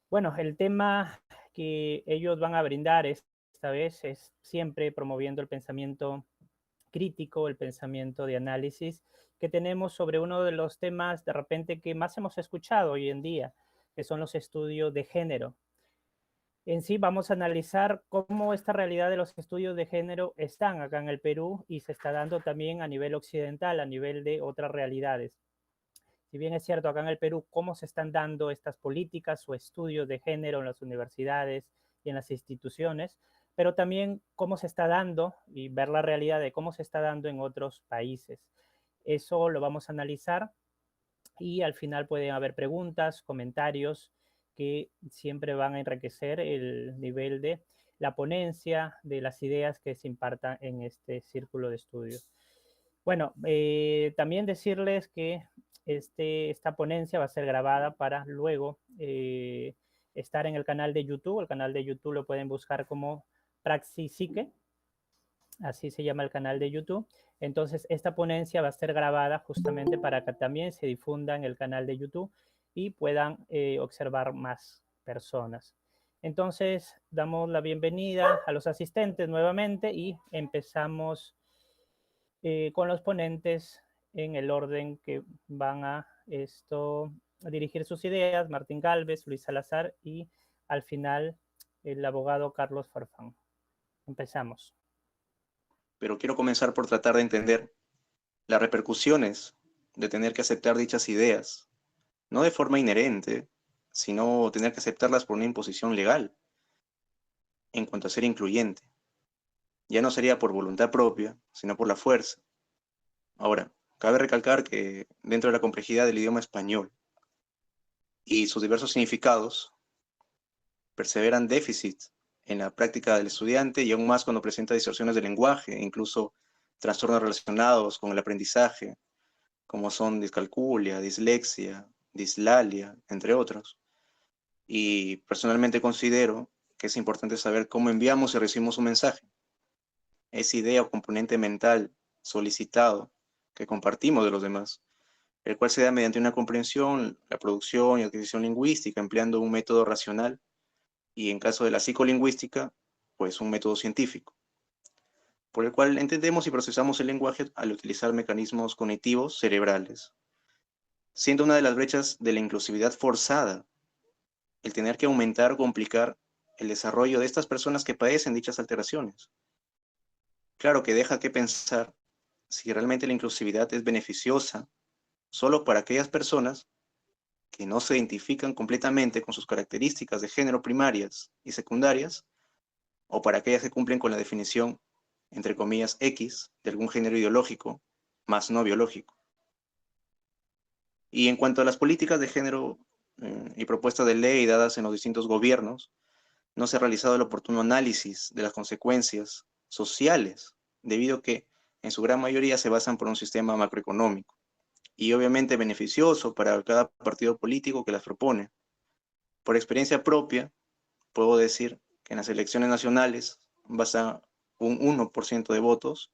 Bueno, el tema que ellos van a brindar esta vez es siempre promoviendo el pensamiento crítico, el pensamiento de análisis que tenemos sobre uno de los temas de repente que más hemos escuchado hoy en día, que son los estudios de género. En sí vamos a analizar cómo esta realidad de los estudios de género están acá en el Perú y se está dando también a nivel occidental, a nivel de otras realidades. Si bien es cierto acá en el Perú cómo se están dando estas políticas o estudios de género en las universidades y en las instituciones, pero también cómo se está dando y ver la realidad de cómo se está dando en otros países. Eso lo vamos a analizar y al final pueden haber preguntas, comentarios que siempre van a enriquecer el nivel de la ponencia, de las ideas que se impartan en este círculo de estudio. Bueno, también decirles que esta ponencia va a ser grabada para luego estar en el canal de YouTube. El canal de YouTube lo pueden buscar como Praxisique, así se llama el canal de YouTube. Entonces, esta ponencia va a ser grabada justamente para que también se difunda en el canal de YouTube y puedan observar más personas. Entonces, damos la bienvenida a los asistentes nuevamente y empezamos con los ponentes en el orden que van a dirigir sus ideas, Martín Galvez, Luis Salazar y al final el abogado Carlos Farfán. Empezamos. Pero quiero comenzar por tratar de entender las repercusiones de tener que aceptar dichas ideas, no de forma inherente, sino tener que aceptarlas por una imposición legal en cuanto a ser incluyente. Ya no sería por voluntad propia, sino por la fuerza. Ahora, cabe recalcar que dentro de la complejidad del idioma español y sus diversos significados, perseveran déficits en la práctica del estudiante y aún más cuando presenta distorsiones del lenguaje, incluso trastornos relacionados con el aprendizaje, como son discalculia, dislexia, dislalia, entre otros. Y personalmente considero que es importante saber cómo enviamos y recibimos un mensaje. Esa idea o componente mental solicitado que compartimos de los demás, el cual se da mediante una comprensión, la producción y adquisición lingüística, empleando un método racional y en caso de la psicolingüística, pues un método científico, por el cual entendemos y procesamos el lenguaje al utilizar mecanismos cognitivos cerebrales, siendo una de las brechas de la inclusividad forzada el tener que aumentar o complicar el desarrollo de estas personas que padecen dichas alteraciones. Claro que deja que pensar si realmente la inclusividad es beneficiosa solo para aquellas personas que no se identifican completamente con sus características de género primarias y secundarias, o para aquellas que cumplen con la definición, entre comillas, X, de algún género ideológico, más no biológico. Y en cuanto a las políticas de género y propuestas de ley dadas en los distintos gobiernos, no se ha realizado el oportuno análisis de las consecuencias sociales, debido a que en su gran mayoría se basan por un sistema macroeconómico y obviamente beneficioso para cada partido político que las propone. Por experiencia propia, puedo decir que en las elecciones nacionales basta un 1% de votos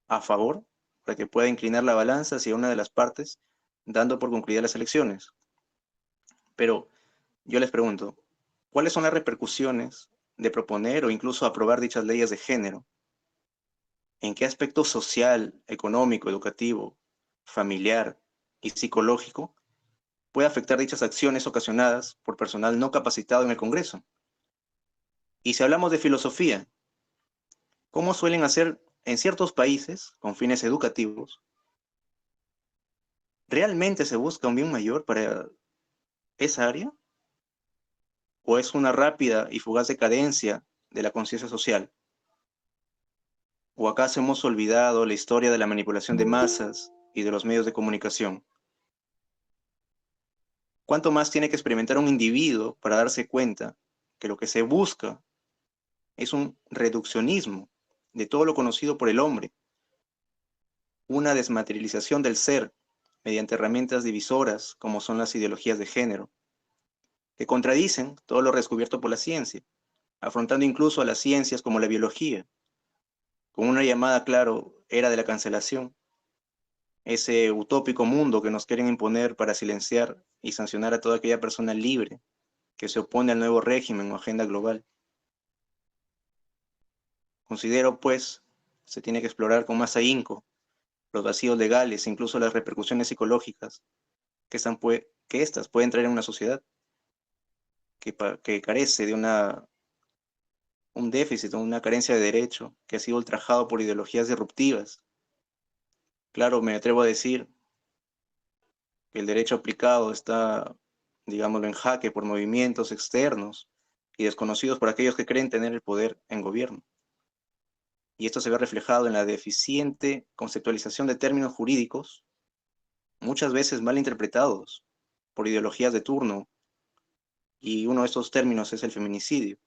a favor para que pueda inclinar la balanza hacia una de las partes, dando por concluidas las elecciones. Pero yo les pregunto, ¿cuáles son las repercusiones de proponer o incluso aprobar dichas leyes de género? ¿En qué aspecto social, económico, educativo, familiar y psicológico puede afectar dichas acciones ocasionadas por personal no capacitado en el Congreso? Y si hablamos de filosofía, ¿cómo suelen hacer en ciertos países con fines educativos? ¿Realmente se busca un bien mayor para esa área? ¿O es una rápida y fugaz decadencia de la conciencia social? ¿O acaso hemos olvidado la historia de la manipulación de masas y de los medios de comunicación? ¿Cuánto más tiene que experimentar un individuo para darse cuenta que lo que se busca es un reduccionismo de todo lo conocido por el hombre, una desmaterialización del ser mediante herramientas divisoras como son las ideologías de género, que contradicen todo lo descubierto por la ciencia, afrontando incluso a las ciencias como la biología, con una llamada, claro, era de la cancelación, ese utópico mundo que nos quieren imponer para silenciar y sancionar a toda aquella persona libre que se opone al nuevo régimen o agenda global. Considero, pues, se tiene que explorar con más ahínco los vacíos legales e incluso las repercusiones psicológicas que estas pueden traer en una sociedad que carece de un déficit o una carencia de derecho, que ha sido ultrajado por ideologías disruptivas. Claro, me atrevo a decir que el derecho aplicado está, digámoslo, en jaque por movimientos externos y desconocidos por aquellos que creen tener el poder en gobierno. Y esto se ve reflejado en la deficiente conceptualización de términos jurídicos, muchas veces mal interpretados por ideologías de turno, y uno de estos términos es el feminicidio,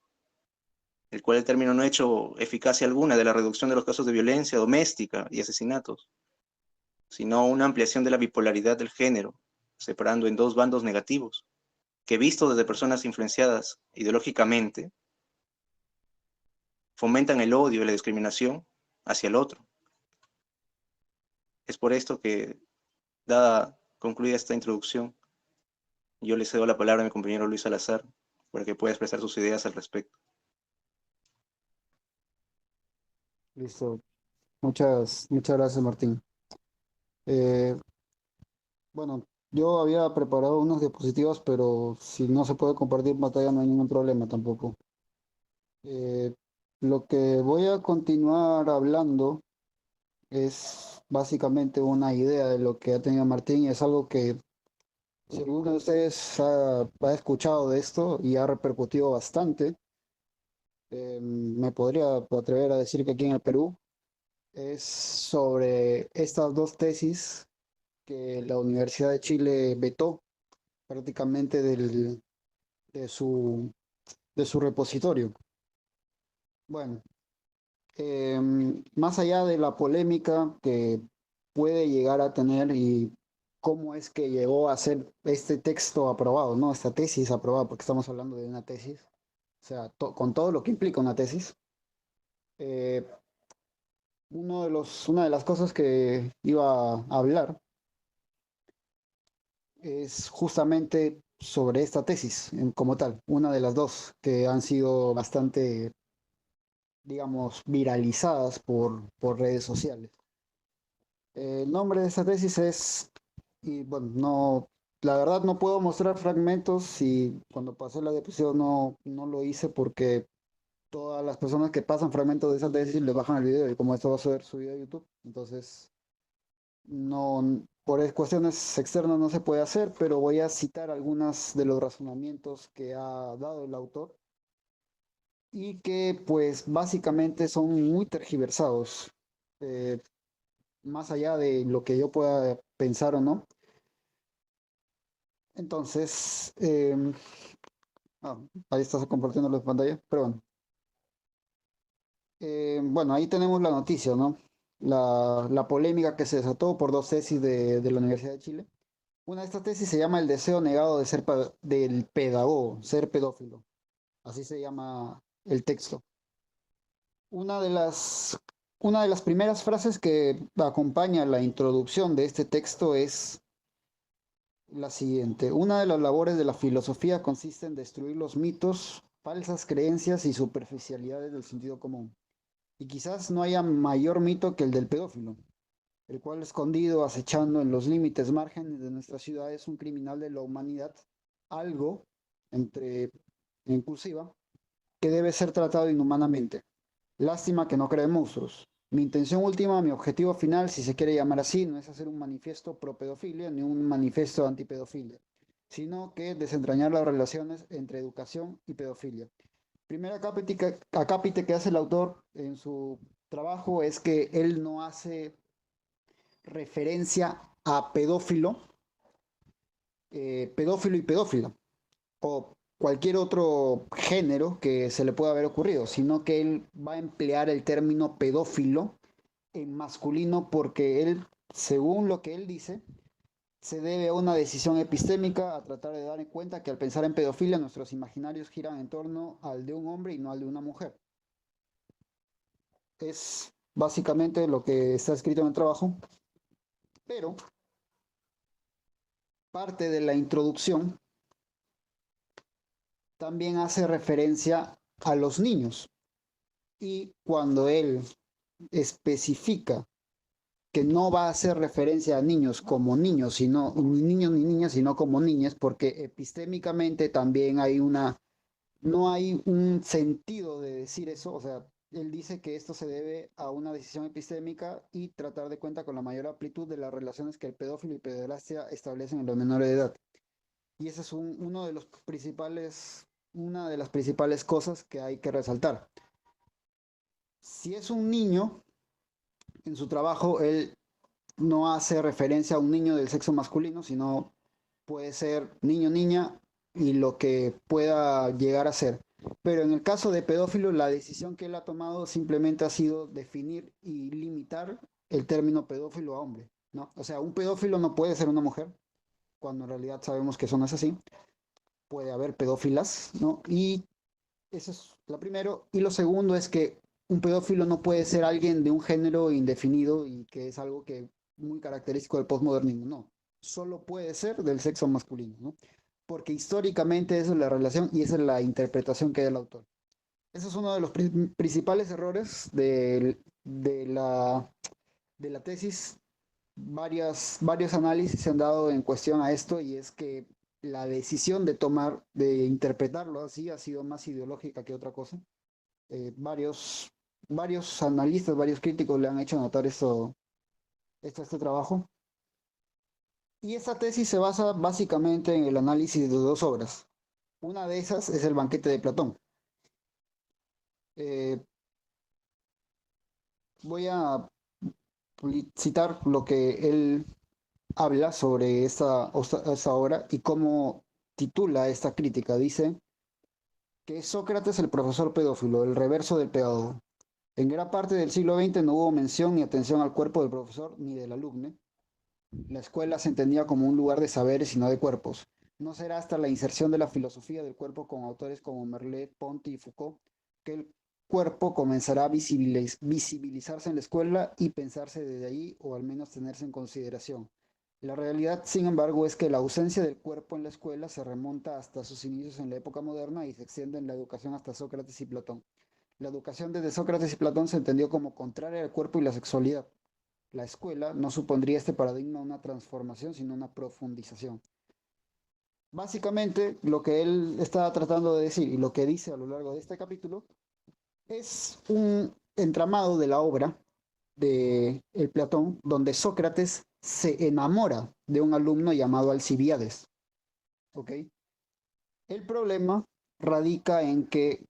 el cual el término no ha hecho eficacia alguna de la reducción de los casos de violencia doméstica y asesinatos, sino una ampliación de la bipolaridad del género, separando en dos bandos negativos, que visto desde personas influenciadas ideológicamente, fomentan el odio y la discriminación hacia el otro. Es por esto que, dada concluida esta introducción, yo le cedo la palabra a mi compañero Luis Salazar para que pueda expresar sus ideas al respecto. Listo. Muchas gracias, Martín. Eh, bueno, yo había preparado unas diapositivas, pero si no se puede compartir pantalla no hay ningún problema tampoco. Eh, lo que voy a continuar hablando es básicamente una idea de lo que ha tenido Martín y es algo que si alguno de ustedes ha escuchado de esto y ha repercutido bastante, me podría atrever a decir que aquí en el Perú es sobre estas dos tesis que la Universidad de Chile vetó prácticamente de su, de su repositorio. Bueno, más allá de la polémica que puede llegar a tener y cómo es que llegó a ser este texto aprobado, ¿no? Esta tesis aprobada, porque estamos hablando de una tesis, o sea, con todo lo que implica una tesis. eh, una de las cosas que iba a hablar es justamente sobre esta tesis como tal, una de las dos que han sido bastante, digamos, viralizadas por redes sociales. El nombre de esta tesis es, y bueno, no, la verdad no puedo mostrar fragmentos y cuando pasé la diapositiva no lo hice porque todas las personas que pasan fragmentos de esa tesis le bajan el video y como esto va a ser subido a YouTube, entonces no, por cuestiones externas no se puede hacer, pero voy a citar algunos de los razonamientos que ha dado el autor y que pues básicamente son muy tergiversados, eh, más allá de lo que yo pueda pensar o no. Entonces, ah, ahí está compartiendo la pantalla, pero bueno. Bueno, ahí tenemos la noticia, ¿no? La polémica que se desató por dos tesis de la Universidad de Chile. Una de estas tesis se llama El deseo negado de ser del pedagogo, ser pedófilo. Así se llama el texto. Una de una de las primeras frases que acompaña la introducción de este texto es la siguiente. Una de las labores de la filosofía consiste en destruir los mitos, falsas creencias y superficialidades del sentido común. Y quizás no haya mayor mito que el del pedófilo, el cual escondido, acechando en los límites márgenes de nuestra ciudad, es un criminal de la humanidad, algo, entre en cursiva, que debe ser tratado inhumanamente. Lástima que no cree en monstruos. Mi intención última, mi objetivo final, si se quiere llamar así, no es hacer un manifiesto pro pedofilia ni un manifiesto antipedofilia, sino que desentrañar las relaciones entre educación y pedofilia. Primera acápite que hace el autor en su trabajo es que él no hace referencia a pedófilo y pedófila, o cualquier otro género que se le pueda haber ocurrido, sino que él va a emplear el término pedófilo en masculino porque él, según lo que él dice, se debe a una decisión epistémica a tratar de dar en cuenta que al pensar en pedofilia nuestros imaginarios giran en torno al de un hombre y no al de una mujer. Es básicamente lo que está escrito en el trabajo, pero parte de la introducción también hace referencia a los niños. Y cuando él especifica que no va a hacer referencia a niños como niños, sino ni niños ni niñas, sino como niñas, porque epistémicamente también no hay un sentido de decir eso, o sea, él dice que esto se debe a una decisión epistémica y tratar de cuenta con la mayor amplitud de las relaciones que el pedófilo y pederastia establecen en los menores de edad. Y esa es uno de los principales, una de las principales cosas que hay que resaltar. Si es un niño, en su trabajo, él no hace referencia a un niño del sexo masculino, sino puede ser niño, niña y lo que pueda llegar a ser. Pero en el caso de pedófilo, la decisión que él ha tomado simplemente ha sido definir y limitar el término pedófilo a hombre, ¿no? O sea, un pedófilo no puede ser una mujer, cuando en realidad sabemos que eso no es así. Puede haber pedófilas, ¿no? Y eso es lo primero. Y lo segundo es que un pedófilo no puede ser alguien de un género indefinido y que es algo que muy característico del postmodernismo. No, solo puede ser del sexo masculino, ¿no? Porque históricamente esa es la relación y esa es la interpretación que da el autor. Ese es uno de los principales errores de la tesis. Varios análisis se han dado en cuestión a esto y es que la decisión de tomar, de interpretarlo así, ha sido más ideológica que otra cosa. Varios analistas, varios críticos le han hecho notar este trabajo. Y esta tesis se basa básicamente en el análisis de dos obras. Una de esas es el banquete de Platón. Eh, Voy a citar lo que él habla sobre esta obra y cómo titula esta crítica. Dice que es Sócrates el profesor pedófilo, el reverso del pedagogo. En gran parte del siglo XX no hubo mención ni atención al cuerpo del profesor ni del alumno. La escuela se entendía como un lugar de saberes y no de cuerpos. No será hasta la inserción de la filosofía del cuerpo con autores como Merlet, Ponty y Foucault que el cuerpo comenzará a visibilizarse en la escuela y pensarse desde ahí o al menos tenerse en consideración. La realidad, sin embargo, es que la ausencia del cuerpo en la escuela se remonta hasta sus inicios en la época moderna y se extiende en la educación hasta Sócrates y Platón. La educación desde Sócrates y Platón se entendió como contraria al cuerpo y la sexualidad. La escuela no supondría este paradigma una transformación, sino una profundización. Básicamente, lo que él está tratando de decir y lo que dice a lo largo de este capítulo es un entramado de la obra de el Platón, donde Sócrates se enamora de un alumno llamado Alcibiades. ¿Ok? El problema radica en que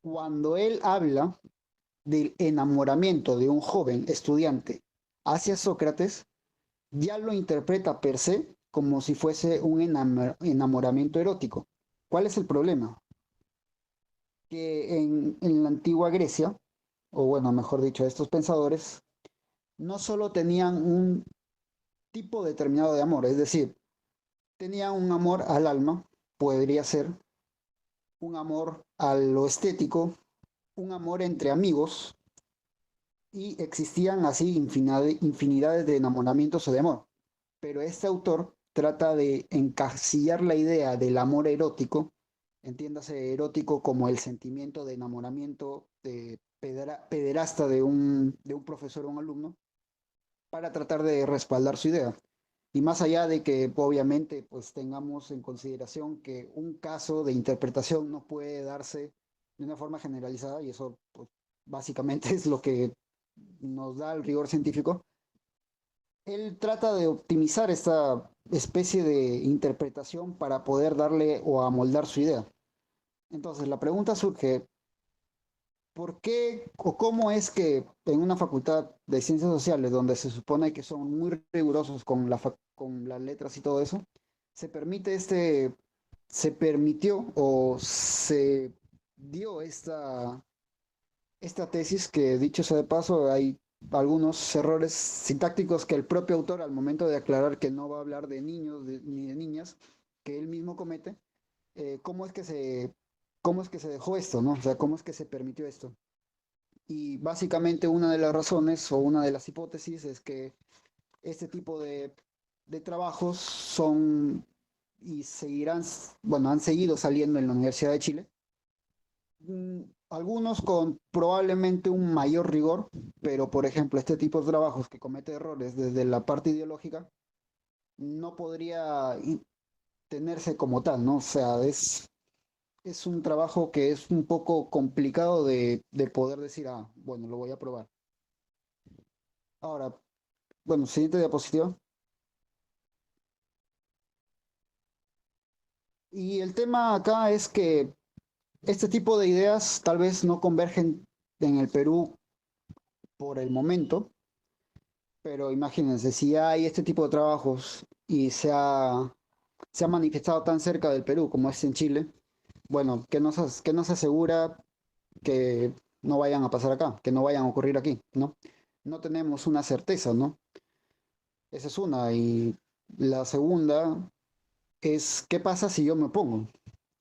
cuando él habla del enamoramiento de un joven estudiante hacia Sócrates, ya lo interpreta per se como si fuese un enamoramiento erótico. ¿Cuál es el problema? Que en la antigua Grecia, o bueno, mejor dicho, estos pensadores, no solo tenían un tipo determinado de amor, es decir, tenían un amor al alma, podría ser un amor a lo estético, un amor entre amigos, y existían así infinidades de enamoramientos o de amor. Pero este autor trata de encasillar la idea del amor erótico, entiéndase erótico como el sentimiento de enamoramiento de pederasta de un profesor o un alumno, para tratar de respaldar su idea. Y más allá de que obviamente pues tengamos en consideración que un caso de interpretación no puede darse de una forma generalizada, y eso pues, básicamente es lo que nos da el rigor científico, él trata de optimizar esta especie de interpretación para poder darle o amoldar su idea. Entonces, la pregunta surge, ¿por qué o cómo es que en una facultad de ciencias sociales, donde se supone que son muy rigurosos con las letras y todo eso, se permite se permitió o se dio esta tesis que, dicho sea de paso, hay algunos errores sintácticos que el propio autor, al momento de aclarar que no va a hablar de niños ni de niñas, que él mismo comete, ¿cómo es que cómo es que se dejó esto, ¿no? O sea, ¿cómo es que se permitió esto? Y básicamente una de las razones o una de las hipótesis es que este tipo de trabajos son y seguirán, bueno, han seguido saliendo en la Universidad de Chile. Algunos con probablemente un mayor rigor, pero por ejemplo, este tipo de trabajos que comete errores desde la parte ideológica no podría tenerse como tal, ¿no? O sea, es un trabajo que es un poco complicado de poder decir, ah, bueno, lo voy a probar. Ahora, bueno, siguiente diapositiva. Y el tema acá es que este tipo de ideas tal vez no convergen en el Perú por el momento, pero imagínense, si hay este tipo de trabajos y se ha manifestado tan cerca del Perú como es en Chile, bueno, qué nos asegura que no vayan a pasar acá, que no vayan a ocurrir aquí, ¿no? No tenemos una certeza, ¿no? Esa es una. Y la segunda es, ¿qué pasa si yo me opongo?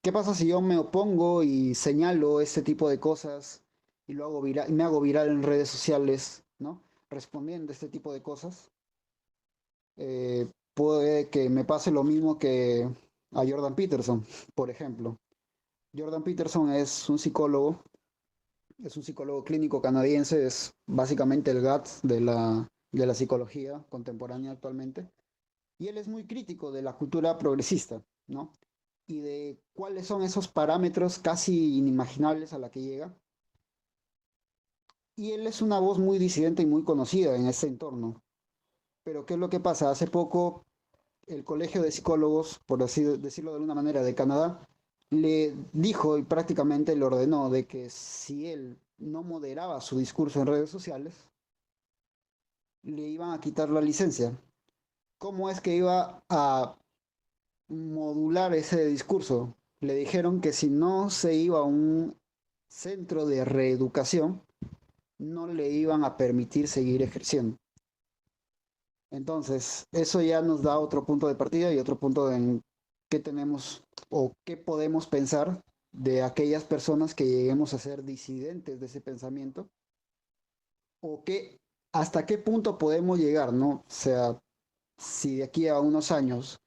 ¿Qué pasa si yo me opongo y señalo ese tipo de cosas y lo hago viral, me hago viral en redes sociales, ¿no? Respondiendo a este tipo de cosas. Puede que me pase lo mismo que a Jordan Peterson, por ejemplo. Jordan Peterson es un psicólogo clínico canadiense, es básicamente el GATS de la psicología contemporánea actualmente. Y él es muy crítico de la cultura progresista, ¿no? Y de cuáles son esos parámetros casi inimaginables a la que llega. Y él es una voz muy disidente y muy conocida en ese entorno. Pero ¿qué es lo que pasa? Hace poco el Colegio de Psicólogos, por así decirlo de alguna manera, de Canadá, le dijo y prácticamente le ordenó de que si él no moderaba su discurso en redes sociales, le iban a quitar la licencia. ¿Cómo es que iba a modular ese discurso? Le dijeron que si no se iba a un centro de reeducación, no le iban a permitir seguir ejerciendo. Entonces, eso ya nos da otro punto de partida y otro punto en qué tenemos o qué podemos pensar de aquellas personas que lleguemos a ser disidentes de ese pensamiento o qué, hasta qué punto podemos llegar, ¿no? O sea, si de aquí a unos años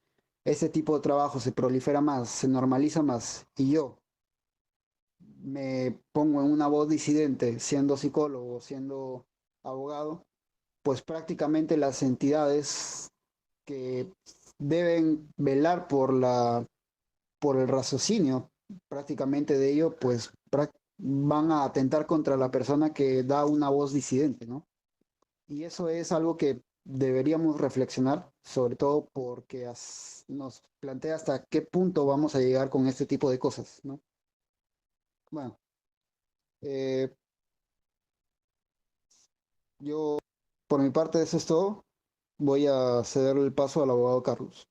ese tipo de trabajo se prolifera más, se normaliza más y yo me pongo en una voz disidente siendo psicólogo, siendo abogado, pues prácticamente las entidades que deben velar por el raciocinio prácticamente de ello, pues van a atentar contra la persona que da una voz disidente, ¿no? Y eso es algo que deberíamos reflexionar, sobre todo porque nos plantea hasta qué punto vamos a llegar con este tipo de cosas, ¿no? Bueno, eh, yo por mi parte eso es todo. Voy a ceder el paso al abogado Carlos.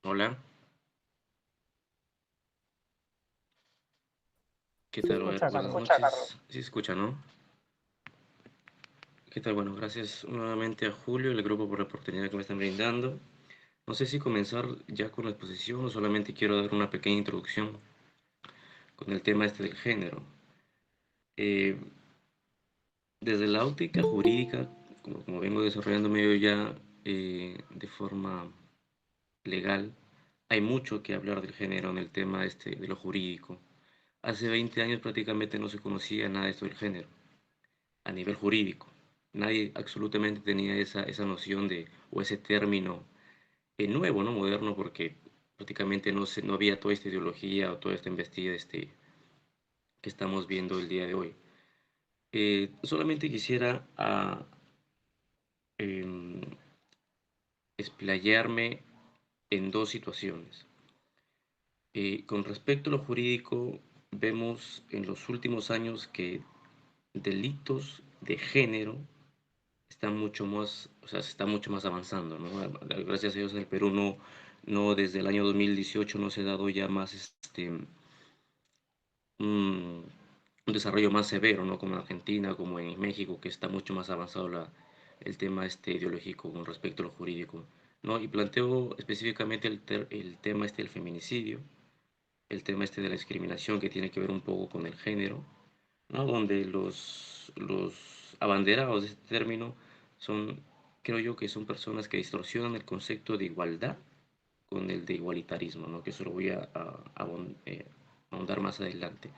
Hola, ¿qué Se tal? A ver, escucha, buenas Carlos. noches. Sí se escucha, ¿no? ¿Qué tal? Bueno, gracias nuevamente a Julio y al grupo por la oportunidad que me están brindando. No sé si comenzar ya con la exposición o solamente quiero dar una pequeña introducción con el tema este del género. Eh, Desde la óptica jurídica, como vengo desarrollándome yo ya de forma legal, hay mucho que hablar del género en el tema este de lo jurídico. Hace 20 años prácticamente no se conocía nada de esto del género a nivel jurídico. Nadie absolutamente tenía esa noción de, o ese término nuevo, ¿no? Moderno, porque prácticamente no había toda esta ideología o toda esta investigación que estamos viendo el día de hoy. Solamente quisiera em, explayarme en dos situaciones. Con respecto a lo jurídico, vemos en los últimos años que delitos de género están mucho más, o sea, se está mucho más avanzando, ¿no? Gracias a Dios en el Perú no desde el año 2018 no se ha dado ya más un desarrollo más severo, ¿no? Como en Argentina, como en México, que está mucho más avanzado el tema ideológico con respecto a lo jurídico. ¿no? Y planteo específicamente el tema del feminicidio, el tema de la discriminación que tiene que ver un poco con el género, ¿no? Donde los abanderados de este término son, creo yo, que son personas que distorsionan el concepto de igualdad con el de igualitarismo, ¿no? Que eso lo voy ahondar más adelante.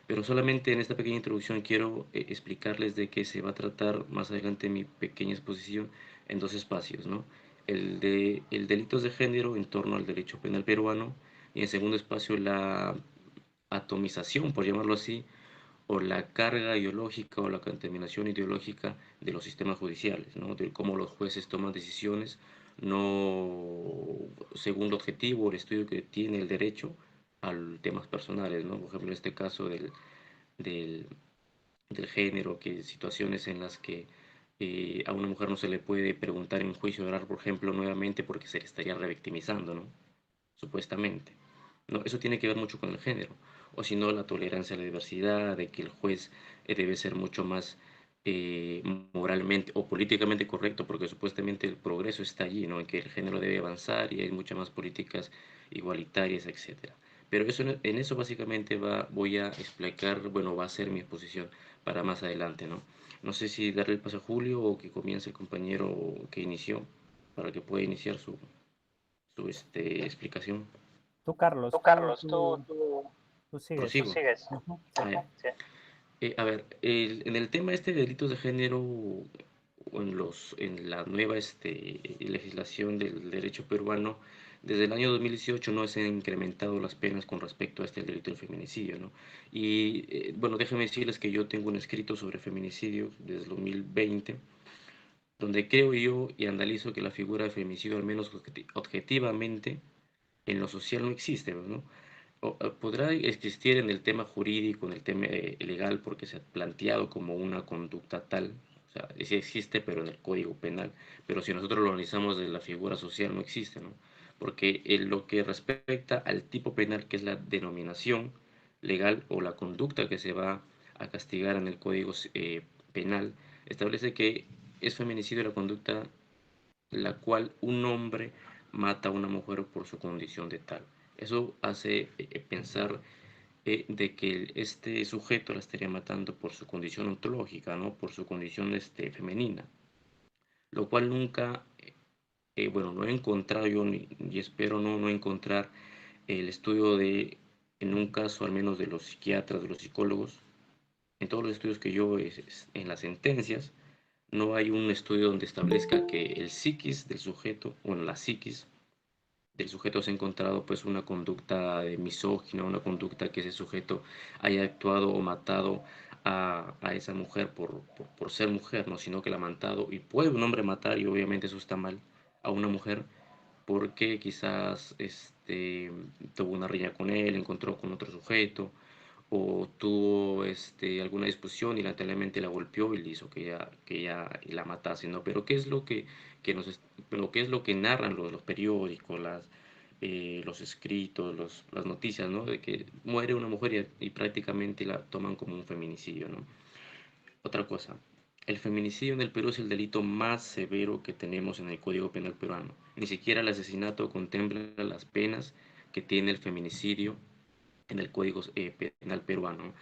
Pero solamente en esta pequeña introducción quiero explicarles de que se va a tratar más adelante mi pequeña exposición en dos espacios, ¿no? El delitos de género en torno al derecho penal peruano y en segundo espacio la atomización, por llamarlo así, o la carga ideológica o la contaminación ideológica de los sistemas judiciales, ¿no? De cómo los jueces toman decisiones no según el objetivo o el estudio que tiene el derecho a temas personales, ¿no? Por ejemplo, en este caso del, del género, que situaciones en las que a una mujer no se le puede preguntar en un juicio oral, por ejemplo, nuevamente porque se le estaría revictimizando, ¿no? Supuestamente. No, eso tiene que ver mucho con el género. O si no, la tolerancia a la diversidad, de que el juez debe ser mucho más eh, moralmente o políticamente correcto, porque supuestamente el progreso está allí, ¿no? En que el género debe avanzar y hay muchas más políticas igualitarias, etcétera. Pero eso, en eso básicamente voy a explicar, bueno, va a ser mi exposición para más adelante, ¿no? No sé si darle el paso a Julio o que comience el compañero que inició, para que pueda iniciar su explicación. Tú, Carlos, Tú, Carlos, tú sigues. Prosigo. sigues. Ujú. Ah, ya. Sí. A ver, en el tema de delitos de género, o en la nueva legislación del derecho peruano, desde el año 2018 no se han incrementado las penas con respecto a este delito del feminicidio, ¿no? Y bueno, déjenme decirles que yo tengo un escrito sobre feminicidio desde el 2020, donde creo yo y analizo que la figura de feminicidio, al menos objetivamente, en lo social no existe, ¿no? Podrá existir en el tema jurídico, en el tema legal, porque se ha planteado como una conducta tal, o sea, sí existe, pero en el Código Penal, pero si nosotros lo analizamos de la figura social no existe, ¿no? Porque en lo que respecta al tipo penal, que es la denominación legal o la conducta que se va a castigar en el Código Penal, establece que es feminicidio la conducta la cual un hombre mata a una mujer por su condición de tal. Eso hace pensar de que este sujeto la estaría matando por su condición ontológica, ¿no? Por su condición femenina, lo cual nunca, bueno, no he encontrado yo y espero no encontrar el estudio en un caso al menos de los psiquiatras, de los psicólogos, en todos los estudios que yo, en las sentencias, no hay un estudio donde establezca que el psiquis del sujeto, bueno, la psiquis del sujeto se ha encontrado pues una conducta de misógina, una conducta que ese sujeto haya actuado o matado a esa mujer por ser mujer, no, sino que la ha matado, y puede un hombre matar, y obviamente eso está mal, a una mujer porque quizás tuvo una riña con él, encontró con otro sujeto, o tuvo alguna discusión y lamentablemente la golpeó y le hizo que ella la matase, ¿no? Pero ¿qué es lo que pero qué es lo que narran los periódicos, los escritos, las noticias, ¿no? De que muere una mujer y prácticamente la toman como un feminicidio, ¿no? Otra cosa, el feminicidio en el Perú es el delito más severo que tenemos en el Código Penal peruano. Ni siquiera el asesinato contempla las penas que tiene el feminicidio en el Código Penal peruano.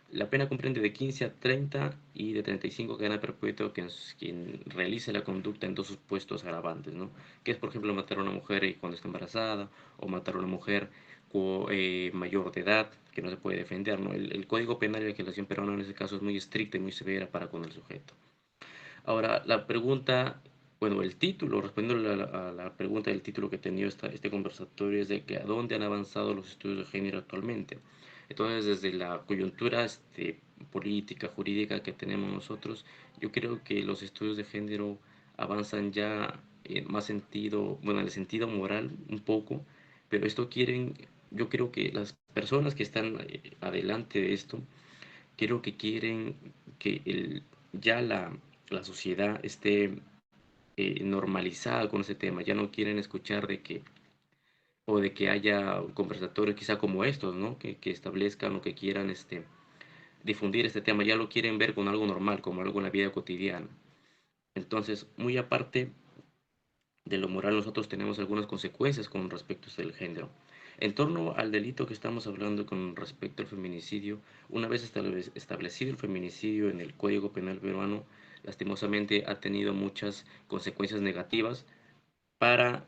La pena comprende de 15 a 30 y de 35 cadena perpetua quien realice la conducta en dos supuestos agravantes, ¿no? Que es, por ejemplo, matar a una mujer cuando está embarazada o matar a una mujer mayor de edad que no se puede defender, ¿no? El Código Penal y la legislación peruana en ese caso es muy estricta y muy severa para con el sujeto. Ahora, la pregunta, bueno, el título, respondiendo a la pregunta del título que tenía este conversatorio, es de que a dónde han avanzado los estudios de género actualmente. Entonces, desde la coyuntura política, jurídica que tenemos nosotros, yo creo que los estudios de género avanzan ya en más sentido, bueno, en el sentido moral un poco, pero yo creo que las personas que están adelante de esto, creo que quieren que ya la sociedad esté normalizada con ese tema. Ya no quieren escuchar de que haya conversatorios quizá como estos, ¿no? Que establezcan o que quieran difundir este tema. Ya lo quieren ver con algo normal, como algo en la vida cotidiana. Entonces, muy aparte de lo moral nosotros tenemos algunas consecuencias con respecto al género. En torno al delito que estamos hablando con respecto al feminicidio, una vez establecido el feminicidio en el Código Penal peruano, lastimosamente ha tenido muchas consecuencias negativas para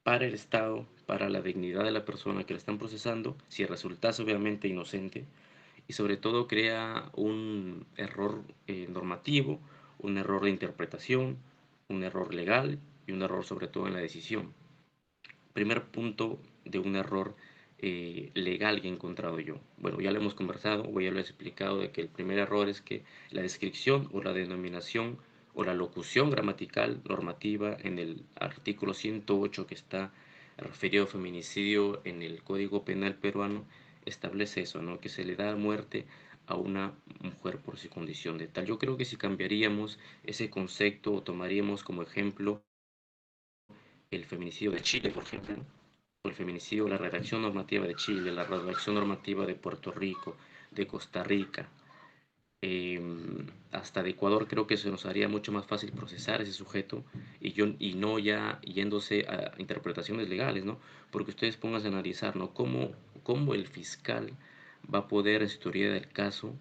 para el Estado, para la dignidad de la persona que la están procesando, si resultase obviamente inocente, y sobre todo crea un error normativo, un error de interpretación, un error legal y un error sobre todo en la decisión. Primer punto de un error legal que he encontrado yo. Bueno, ya lo hemos conversado, o ya lo he explicado, de que el primer error es que la descripción o la denominación o la locución gramatical normativa en el artículo 108 que está referido a feminicidio en el Código Penal peruano establece eso, ¿no? Que se le da muerte a una mujer por su condición de tal. Yo creo que si cambiaríamos ese concepto o tomaríamos como ejemplo el feminicidio de Chile, por ejemplo, o el feminicidio, la redacción normativa de Chile, la redacción normativa de Puerto Rico, de Costa Rica, eh, hasta de Ecuador, creo que se nos haría mucho más fácil procesar ese sujeto y no ya yéndose a interpretaciones legales, ¿no? Porque ustedes pónganse a analizar, ¿no? ¿Cómo el fiscal va a poder, en su teoría del caso,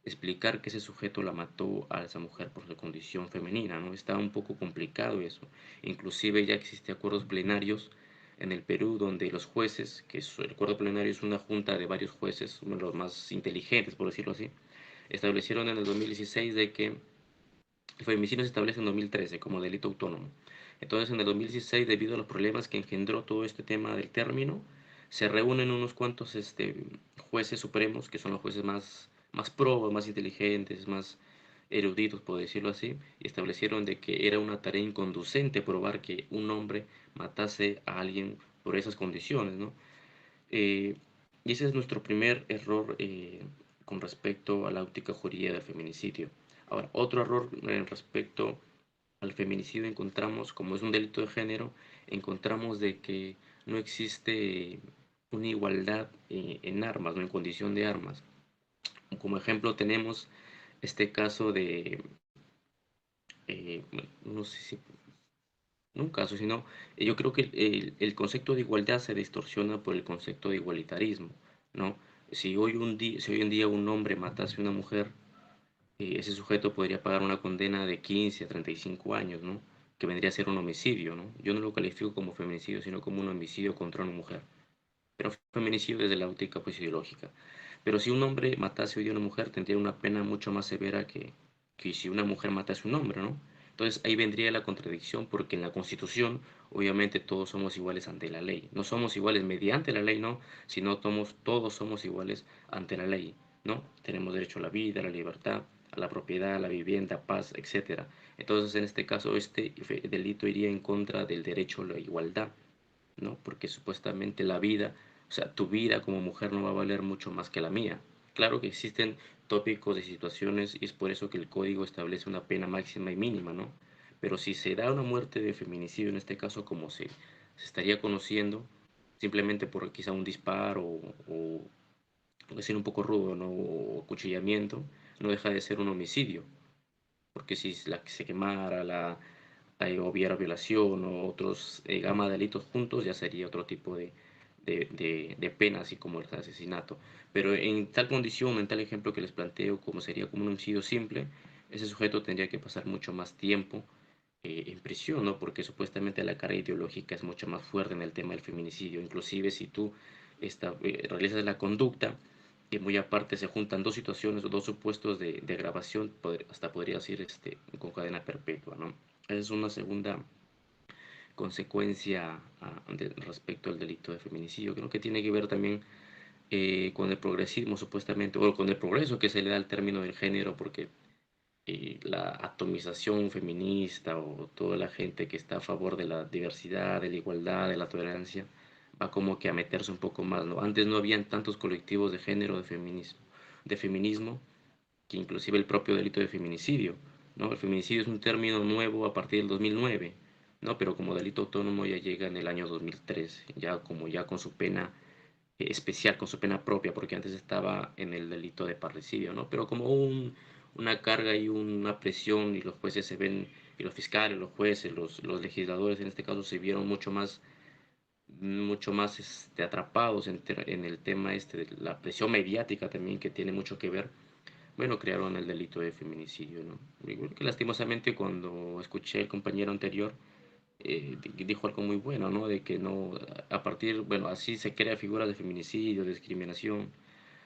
explicar que ese sujeto la mató a esa mujer por su condición femenina, ¿no? Está un poco complicado eso. Inclusive ya existen acuerdos plenarios en el Perú donde los jueces, el acuerdo plenario es una junta de varios jueces, uno de los más inteligentes, por decirlo así, establecieron en el 2016 de que el feminicidio se establece en 2013 como delito autónomo. Entonces, en el 2016, debido a los problemas que engendró todo este tema del término, se reúnen unos cuantos jueces supremos, que son los jueces más probos, más inteligentes, más eruditos, por decirlo así, y establecieron de que era una tarea inconducente probar que un hombre matase a alguien por esas condiciones, ¿no? Eh, y ese es nuestro primer error con respecto a la óptica jurídica del feminicidio. Ahora, otro error respecto al feminicidio encontramos, como es un delito de género, encontramos de que no existe una igualdad en armas, no en condición de armas. Como ejemplo tenemos este caso de, bueno, no sé si no un caso, sino yo creo que el concepto de igualdad se distorsiona por el concepto de igualitarismo, ¿no? Si hoy en día un hombre matase a una mujer, ese sujeto podría pagar una condena de 15 a 35 años, ¿no? Que vendría a ser un homicidio, ¿no? Yo no lo califico como feminicidio, sino como un homicidio contra una mujer. Pero feminicidio desde la óptica pues, ideológica. Pero si un hombre matase hoy a una mujer, tendría una pena mucho más severa que si una mujer matase a un hombre, ¿no? Entonces ahí vendría la contradicción porque en la Constitución obviamente todos somos iguales ante la ley. No somos iguales mediante la ley, no, sino todos somos iguales ante la ley, ¿no? Tenemos derecho a la vida, a la libertad, a la propiedad, a la vivienda, paz, etcétera. Entonces en este caso este delito iría en contra del derecho a la igualdad, ¿no? Porque supuestamente la vida, o sea, tu vida como mujer no va a valer mucho más que la mía. Claro que existen tópicos de situaciones y es por eso que el código establece una pena máxima y mínima, ¿no? Pero si se da una muerte de feminicidio, en este caso como se estaría conociendo, simplemente por quizá un disparo o decir un poco rudo, ¿no? O acuchillamiento, no deja de ser un homicidio, porque si se quemara, hubiera violación o otros gama de delitos juntos, ya sería otro tipo de pena, así como el asesinato. Pero en tal condición, en tal ejemplo que les planteo, como sería como un homicidio simple, ese sujeto tendría que pasar mucho más tiempo en prisión, ¿no? Porque supuestamente la carga ideológica es mucho más fuerte en el tema del feminicidio. Inclusive si tú realizas la conducta, y muy aparte se juntan dos situaciones o dos supuestos de agravación, hasta podría ser con cadena perpetua, ¿no? Esa es una segunda consecuencia respecto al delito de feminicidio. Creo que tiene que ver también con el progresismo, supuestamente, o con el progreso que se le da al término del género, porque la atomización feminista o toda la gente que está a favor de la diversidad, de la igualdad, de la tolerancia, va como que a meterse un poco más, ¿no? Antes no habían tantos colectivos de género, de feminismo, que inclusive el propio delito de feminicidio, ¿no? El feminicidio es un término nuevo a partir del 2009, ¿no? Pero como delito autónomo ya llega en el año 2003, ya con su pena especial, con su pena propia, porque antes estaba en el delito de parricidio, ¿no? Pero como una carga y una presión y los jueces se ven y los fiscales, los jueces, los legisladores en este caso se vieron mucho más atrapados en el tema de la presión mediática también, que tiene mucho que ver. Bueno, crearon el delito de feminicidio, ¿no? Igual que lastimosamente cuando escuché al compañero anterior, dijo algo muy bueno, ¿no? De que no, a partir, bueno, así se crea figuras de feminicidio, de discriminación,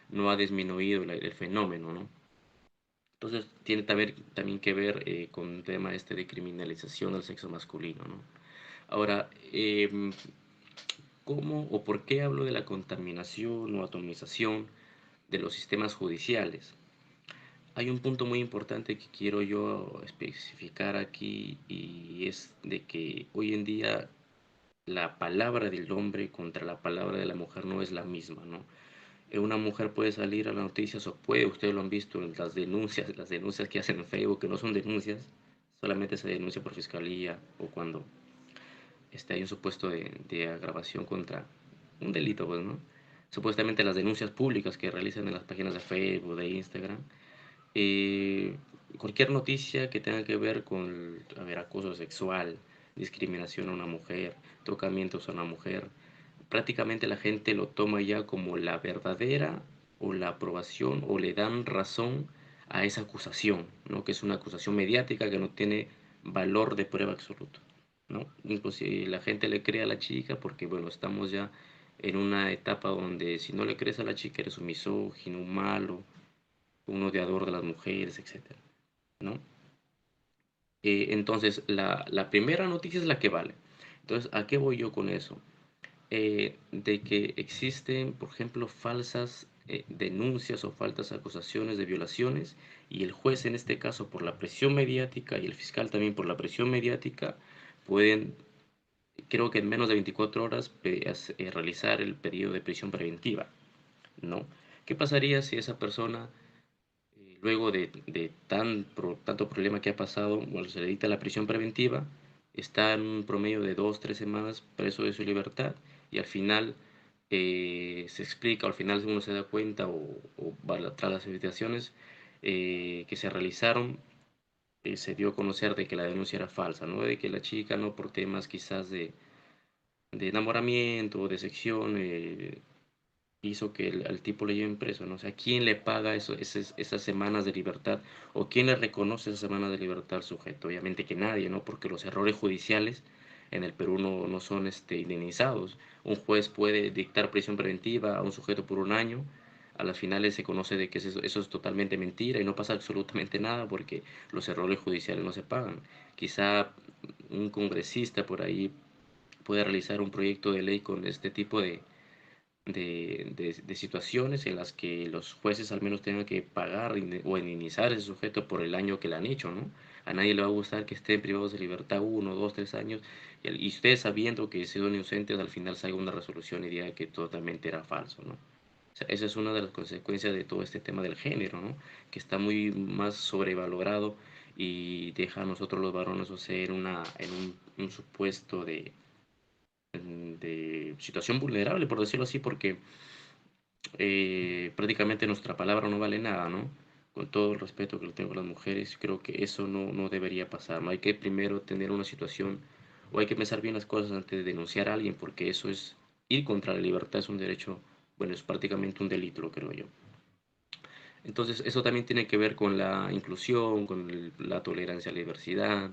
no ha disminuido el fenómeno, ¿no? Entonces tiene también que ver con el tema de criminalización del sexo masculino, ¿no? Ahora, ¿cómo o por qué hablo de la contaminación o atomización de los sistemas judiciales? Hay un punto muy importante que quiero yo especificar aquí, y es de que hoy en día la palabra del hombre contra la palabra de la mujer no es la misma, ¿no? Una mujer puede salir a las noticias, o puede, ustedes lo han visto en las denuncias que hacen en Facebook, que no son denuncias, solamente se denuncia por fiscalía o cuando hay un supuesto de agravación contra un delito, pues, ¿no? Supuestamente las denuncias públicas que realizan en las páginas de Facebook, de Instagram, eh, cualquier noticia que tenga que ver con, a ver, acoso sexual, discriminación a una mujer, tocamientos a una mujer, prácticamente la gente lo toma ya como la verdadera o la aprobación, o le dan razón a esa acusación, ¿no? Que es una acusación mediática que no tiene valor de prueba absoluto, ¿no? Inclusive la gente le cree a la chica porque, bueno, estamos ya en una etapa donde si no le crees a la chica eres un misógino, un malo, un odiador de las mujeres, etcétera, ¿no? Entonces, la primera noticia es la que vale. Entonces, ¿a qué voy yo con eso? De que existen, por ejemplo, falsas denuncias o falsas acusaciones de violaciones, y el juez en este caso por la presión mediática y el fiscal también por la presión mediática pueden, creo que en menos de 24 horas, realizar el pedido de prisión preventiva, ¿no? ¿Qué pasaría si esa persona, luego de tanto problema que ha pasado, bueno, se le dicta la prisión preventiva, está en un promedio de 2, 3 semanas preso de su libertad, y al final se explica, o al final uno se da cuenta, o va tras las investigaciones que se realizaron, se dio a conocer de que la denuncia era falsa, ¿no? De que la chica, no por temas quizás de enamoramiento o de sección, hizo que al tipo le lleven preso, ¿no? O sea, ¿quién le paga esas semanas de libertad? ¿O quién le reconoce esas semanas de libertad al sujeto? Obviamente que nadie, ¿no? Porque los errores judiciales en el Perú no son indemnizados. Un juez puede dictar prisión preventiva a un sujeto por un año. A las finales se conoce de que eso es totalmente mentira y no pasa absolutamente nada porque los errores judiciales no se pagan. Quizá un congresista por ahí puede realizar un proyecto de ley con este tipo de situaciones en las que los jueces al menos tengan que pagar o indemnizar a ese sujeto por el año que le han hecho, ¿no? A nadie le va a gustar que estén privados de libertad 1, 2, 3 años, y ustedes, sabiendo que son inocentes, al final salga una resolución y diga que totalmente era falso, ¿no? O sea, esa es una de las consecuencias de todo este tema del género, ¿no? Que está muy más sobrevalorado y deja a nosotros los varones, o sea, en un supuesto de situación vulnerable, por decirlo así, porque prácticamente nuestra palabra no vale nada, ¿no? Con todo el respeto que le tengo a las mujeres, creo que eso no debería pasar, ¿no? Hay que primero tener una situación, o hay que pensar bien las cosas antes de denunciar a alguien, porque eso es ir contra la libertad, es un derecho, bueno, es prácticamente un delito, lo creo yo. Entonces, eso también tiene que ver con la inclusión, con la tolerancia a la diversidad.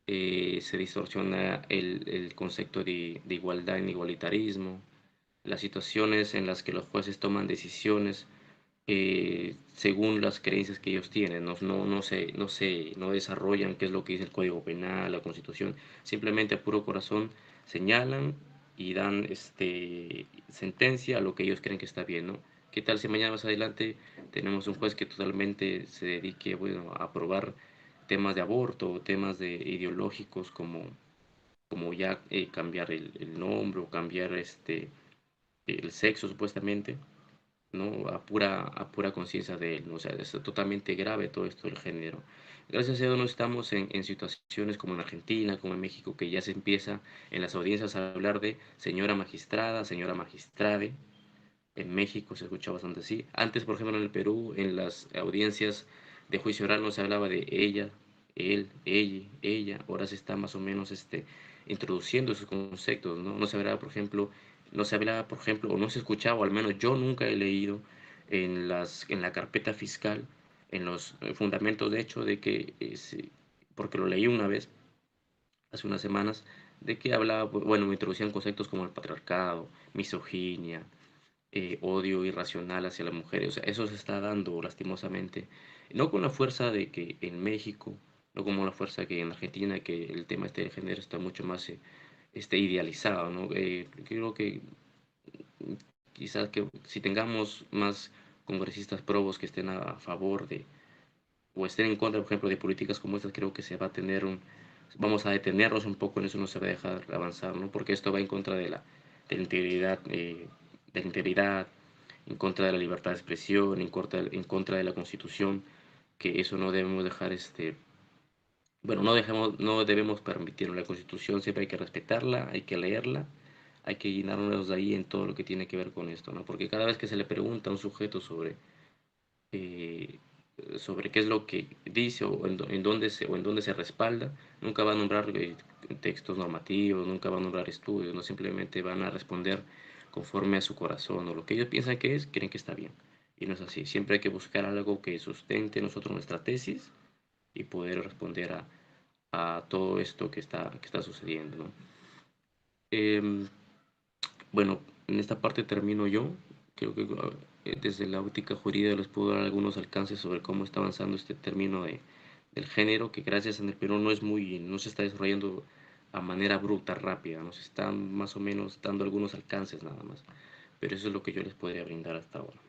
Se distorsiona el concepto de igualdad en igualitarismo, las situaciones en las que los jueces toman decisiones según las creencias que ellos tienen, no desarrollan qué es lo que dice el Código Penal, la Constitución, simplemente a puro corazón señalan y dan sentencia a lo que ellos creen que está bien, ¿no? ¿Qué tal si mañana más adelante tenemos un juez que totalmente se dedique, bueno, a aprobar temas de aborto o temas ideológicos, como ya cambiar el nombre, o cambiar el sexo supuestamente, ¿no? A pura conciencia de él, ¿no? O sea, es totalmente grave todo esto del género. Gracias a Dios no estamos en situaciones como en Argentina, como en México, que ya se empieza en las audiencias a hablar de señora magistrada, señora magistrade. En México se escucha bastante así. Antes, por ejemplo, en el Perú, en las audiencias de juicio oral no se hablaba de ella, él, ella, ahora se está más o menos introduciendo esos conceptos, ¿no? No se hablaba, por ejemplo, o no se escuchaba, o al menos yo nunca he leído en la carpeta fiscal, en los fundamentos de hecho, de que, porque lo leí una vez, hace unas semanas, de que hablaba, bueno, me introducían conceptos como el patriarcado, misoginia, odio irracional hacia las mujeres. O sea, eso se está dando lastimosamente, no con la fuerza de que en México, no como la fuerza que en Argentina, que el tema de género está mucho más idealizado, ¿no? Creo que quizás que si tengamos más congresistas probos que estén a favor de, o estén en contra, por ejemplo, de políticas como estas, creo que se va a tener vamos a detenernos un poco en eso, no se va a dejar avanzar, ¿no? Porque esto va en contra de la integridad, en contra de la libertad de expresión, en contra de la Constitución, que eso no debemos dejar, bueno, no debemos permitirlo. La Constitución siempre hay que respetarla, hay que leerla, hay que llenarnos de ahí en todo lo que tiene que ver con esto, ¿no? Porque cada vez que se le pregunta a un sujeto eh, sobre qué es lo que dice o en dónde se respalda, nunca va a nombrar textos normativos, nunca va a nombrar estudios, no simplemente van a responder conforme a su corazón o lo que ellos piensan que es, creen que está bien. Y no es así. Siempre hay que buscar algo que sustente nosotros nuestra tesis y poder responder a todo esto que está sucediendo, ¿no? Em, bueno, en esta parte termino yo. Creo que desde la óptica jurídica les puedo dar algunos alcances sobre cómo está avanzando este término del género, que gracias en el Perú no se está desarrollando a manera bruta, rápida, nos están más o menos dando algunos alcances nada más. Pero eso es lo que yo les podría brindar hasta ahora.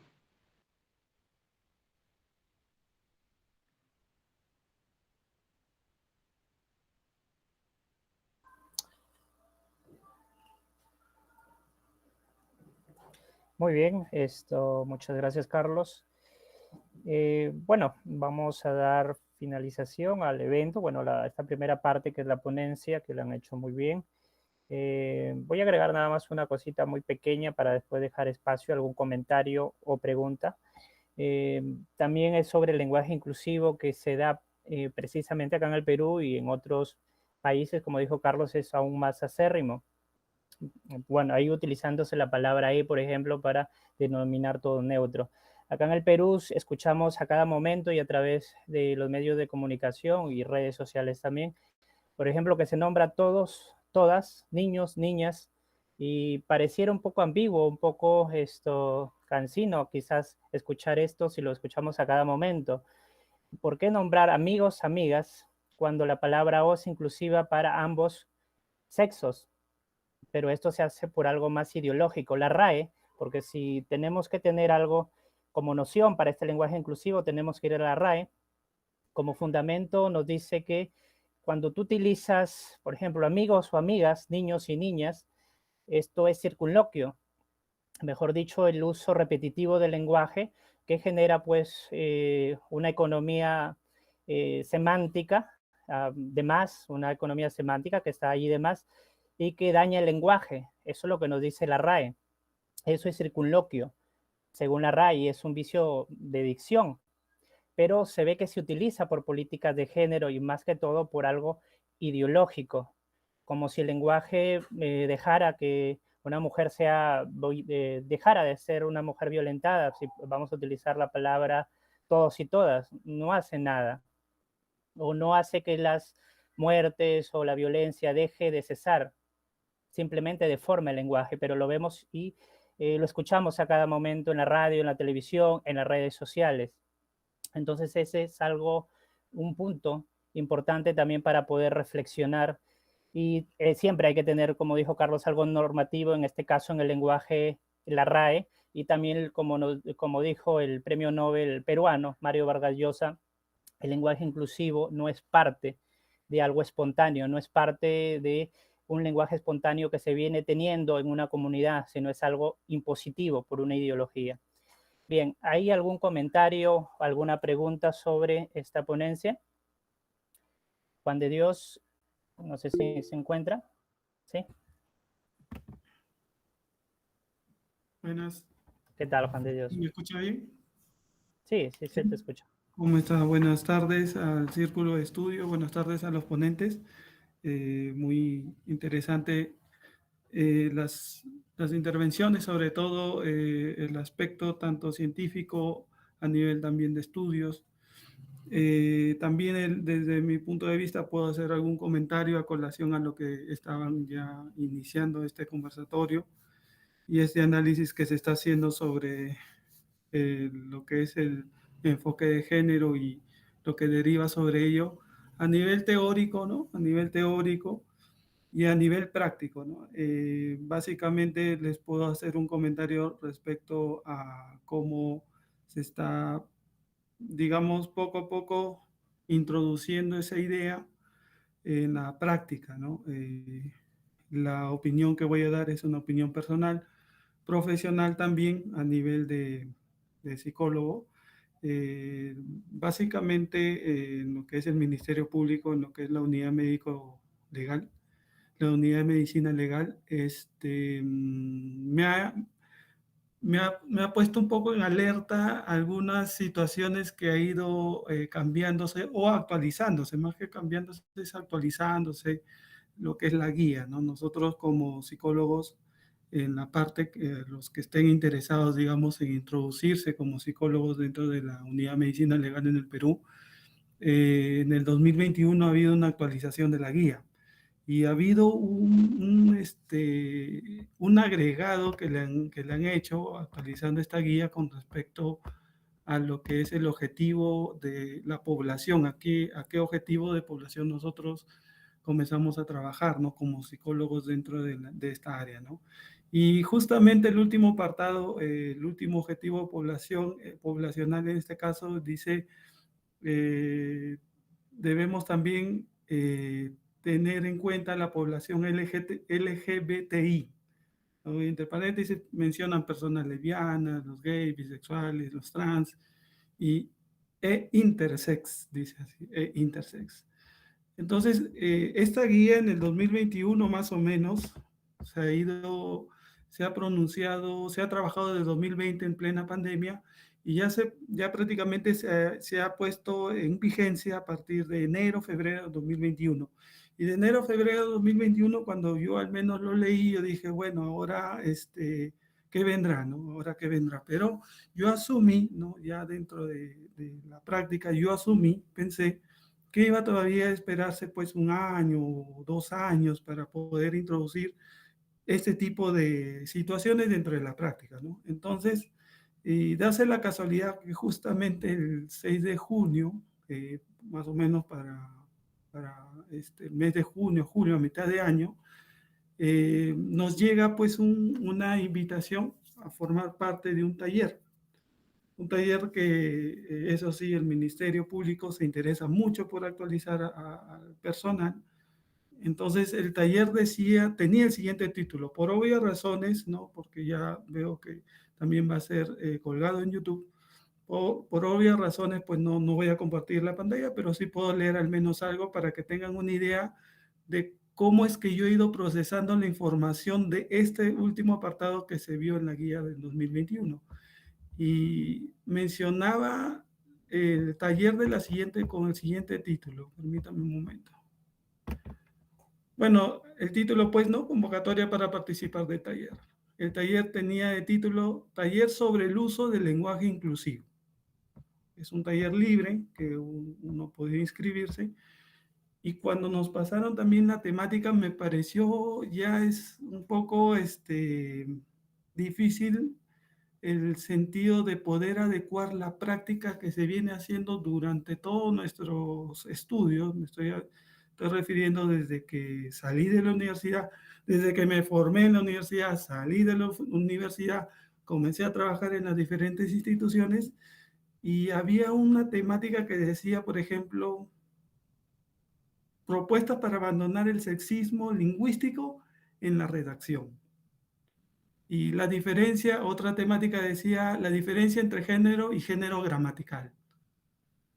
Muy bien, muchas gracias, Carlos. Bueno, vamos a dar finalización al evento. Bueno, esta primera parte que es la ponencia, que lo han hecho muy bien. Voy a agregar nada más una cosita muy pequeña para después dejar espacio a algún comentario o pregunta. También es sobre el lenguaje inclusivo que se da precisamente acá en el Perú y en otros países, como dijo Carlos, es aún más acérrimo. Bueno, ahí utilizándose la palabra por ejemplo, para denominar todo neutro. Acá en el Perú escuchamos a cada momento y a través de los medios de comunicación y redes sociales también, por ejemplo, que se nombra todos, todas, niños, niñas, y pareciera un poco ambiguo, un poco cansino quizás escuchar esto si lo escuchamos a cada momento. ¿Por qué nombrar amigos, amigas, cuando la palabra O es inclusiva para ambos sexos? Pero esto se hace por algo más ideológico. La RAE, porque si tenemos que tener algo como noción para este lenguaje inclusivo, tenemos que ir a la RAE. Como fundamento nos dice que cuando tú utilizas, por ejemplo, amigos o amigas, niños y niñas, esto es circunloquio, mejor dicho, el uso repetitivo del lenguaje que genera pues una economía semántica de más, una economía semántica que está ahí de más y que daña el lenguaje. Eso es lo que nos dice la RAE. Eso es circunloquio. Según la RAE, es un vicio de dicción, pero se ve que se utiliza por políticas de género y más que todo por algo ideológico, como si el lenguaje dejara que una mujer dejara de ser una mujer violentada, si vamos a utilizar la palabra todos y todas, no hace nada, o no hace que las muertes o la violencia deje de cesar, simplemente deforma el lenguaje, pero lo vemos y lo escuchamos a cada momento en la radio, en la televisión, en las redes sociales. Entonces ese es un punto importante también para poder reflexionar y siempre hay que tener, como dijo Carlos, algo normativo, en este caso en el lenguaje, la RAE, y también como dijo el premio Nobel peruano, Mario Vargas Llosa, el lenguaje inclusivo no es parte de algo espontáneo, no es parte de un lenguaje espontáneo que se viene teniendo en una comunidad, sino es algo impositivo por una ideología. Bien, ¿hay algún comentario, alguna pregunta sobre esta ponencia? Juan de Dios, no sé si se encuentra. ¿Sí? Buenas. ¿Qué tal, Juan de Dios? ¿Me escucha bien? Sí, sí, Sí. se te escucha. ¿Cómo está? Buenas tardes al Círculo de Estudio, buenas tardes a los ponentes. Muy interesante las intervenciones, sobre todo el aspecto tanto científico a nivel también de estudios. También desde mi punto de vista puedo hacer algún comentario a colación a lo que estaban ya iniciando este conversatorio y este análisis que se está haciendo sobre lo que es el enfoque de género y lo que deriva sobre ello a nivel teórico, ¿no? A nivel teórico y a nivel práctico, ¿no? Básicamente les puedo hacer un comentario respecto a cómo se está, digamos, poco a poco introduciendo esa idea en la práctica, ¿no? La opinión que voy a dar es una opinión personal, profesional también a nivel de psicólogo. Básicamente en lo que es el Ministerio Público, en lo que es la unidad médico legal, la unidad de medicina legal, me ha puesto un poco en alerta algunas situaciones que ha ido cambiándose o actualizándose, más que cambiándose, es actualizándose lo que es la guía, ¿no? Nosotros como psicólogos, en la parte que los que estén interesados, digamos, en introducirse como psicólogos dentro de la unidad de medicina legal en el Perú, en el 2021 ha habido una actualización de la guía y ha habido un agregado que le han hecho actualizando esta guía con respecto a lo que es el objetivo de la población, a qué objetivo de población nosotros comenzamos a trabajar, ¿no? Como psicólogos dentro de esta área, ¿no? Y justamente el último apartado, el último objetivo de población, poblacional en este caso, dice, debemos también tener en cuenta la población LGBTI. ¿No? Entre paréntesis mencionan personas lesbianas, los gays, bisexuales, los trans e intersex, dice así, e intersex. Entonces, esta guía en el 2021 más o menos se ha pronunciado, se ha trabajado desde 2020 en plena pandemia y ya prácticamente se ha puesto en vigencia a partir de enero, febrero de 2021. Y de enero, febrero de 2021, cuando yo al menos lo leí, yo dije, bueno, ahora, ¿qué vendrá? ¿No? Ahora, ¿qué vendrá? Pero yo asumí, ¿no? Ya dentro de la práctica, yo asumí, pensé, que iba todavía a esperarse pues un año o 2 años para poder introducir este tipo de situaciones dentro de la práctica, ¿no? Entonces, darse la casualidad que justamente el 6 de junio, más o menos para este mes de junio, julio, a mitad de año, nos llega pues una invitación a formar parte de un taller. Un taller que, eso sí, el Ministerio Público se interesa mucho por actualizar al personal. Entonces, el taller tenía el siguiente título, por obvias razones, ¿no? Porque ya veo que también va a ser colgado en YouTube. Por obvias razones, pues no voy a compartir la pantalla, pero sí puedo leer al menos algo para que tengan una idea de cómo es que yo he ido procesando la información de este último apartado que se vio en la guía del 2021. Y mencionaba el taller con el siguiente título. Permítame un momento. Bueno, el título pues, ¿no? Convocatoria para participar del taller. El taller tenía de título Taller sobre el uso del lenguaje inclusivo. Es un taller libre que uno podía inscribirse. Y cuando nos pasaron también la temática, me pareció ya es un poco difícil el sentido de poder adecuar la práctica que se viene haciendo durante todos nuestros estudios. Estoy refiriendo desde que salí de la universidad, desde que me formé en la universidad, salí de la universidad, comencé a trabajar en las diferentes instituciones y había una temática que decía, por ejemplo, propuestas para abandonar el sexismo lingüístico en la redacción. Y la diferencia, otra temática decía la diferencia entre género y género gramatical.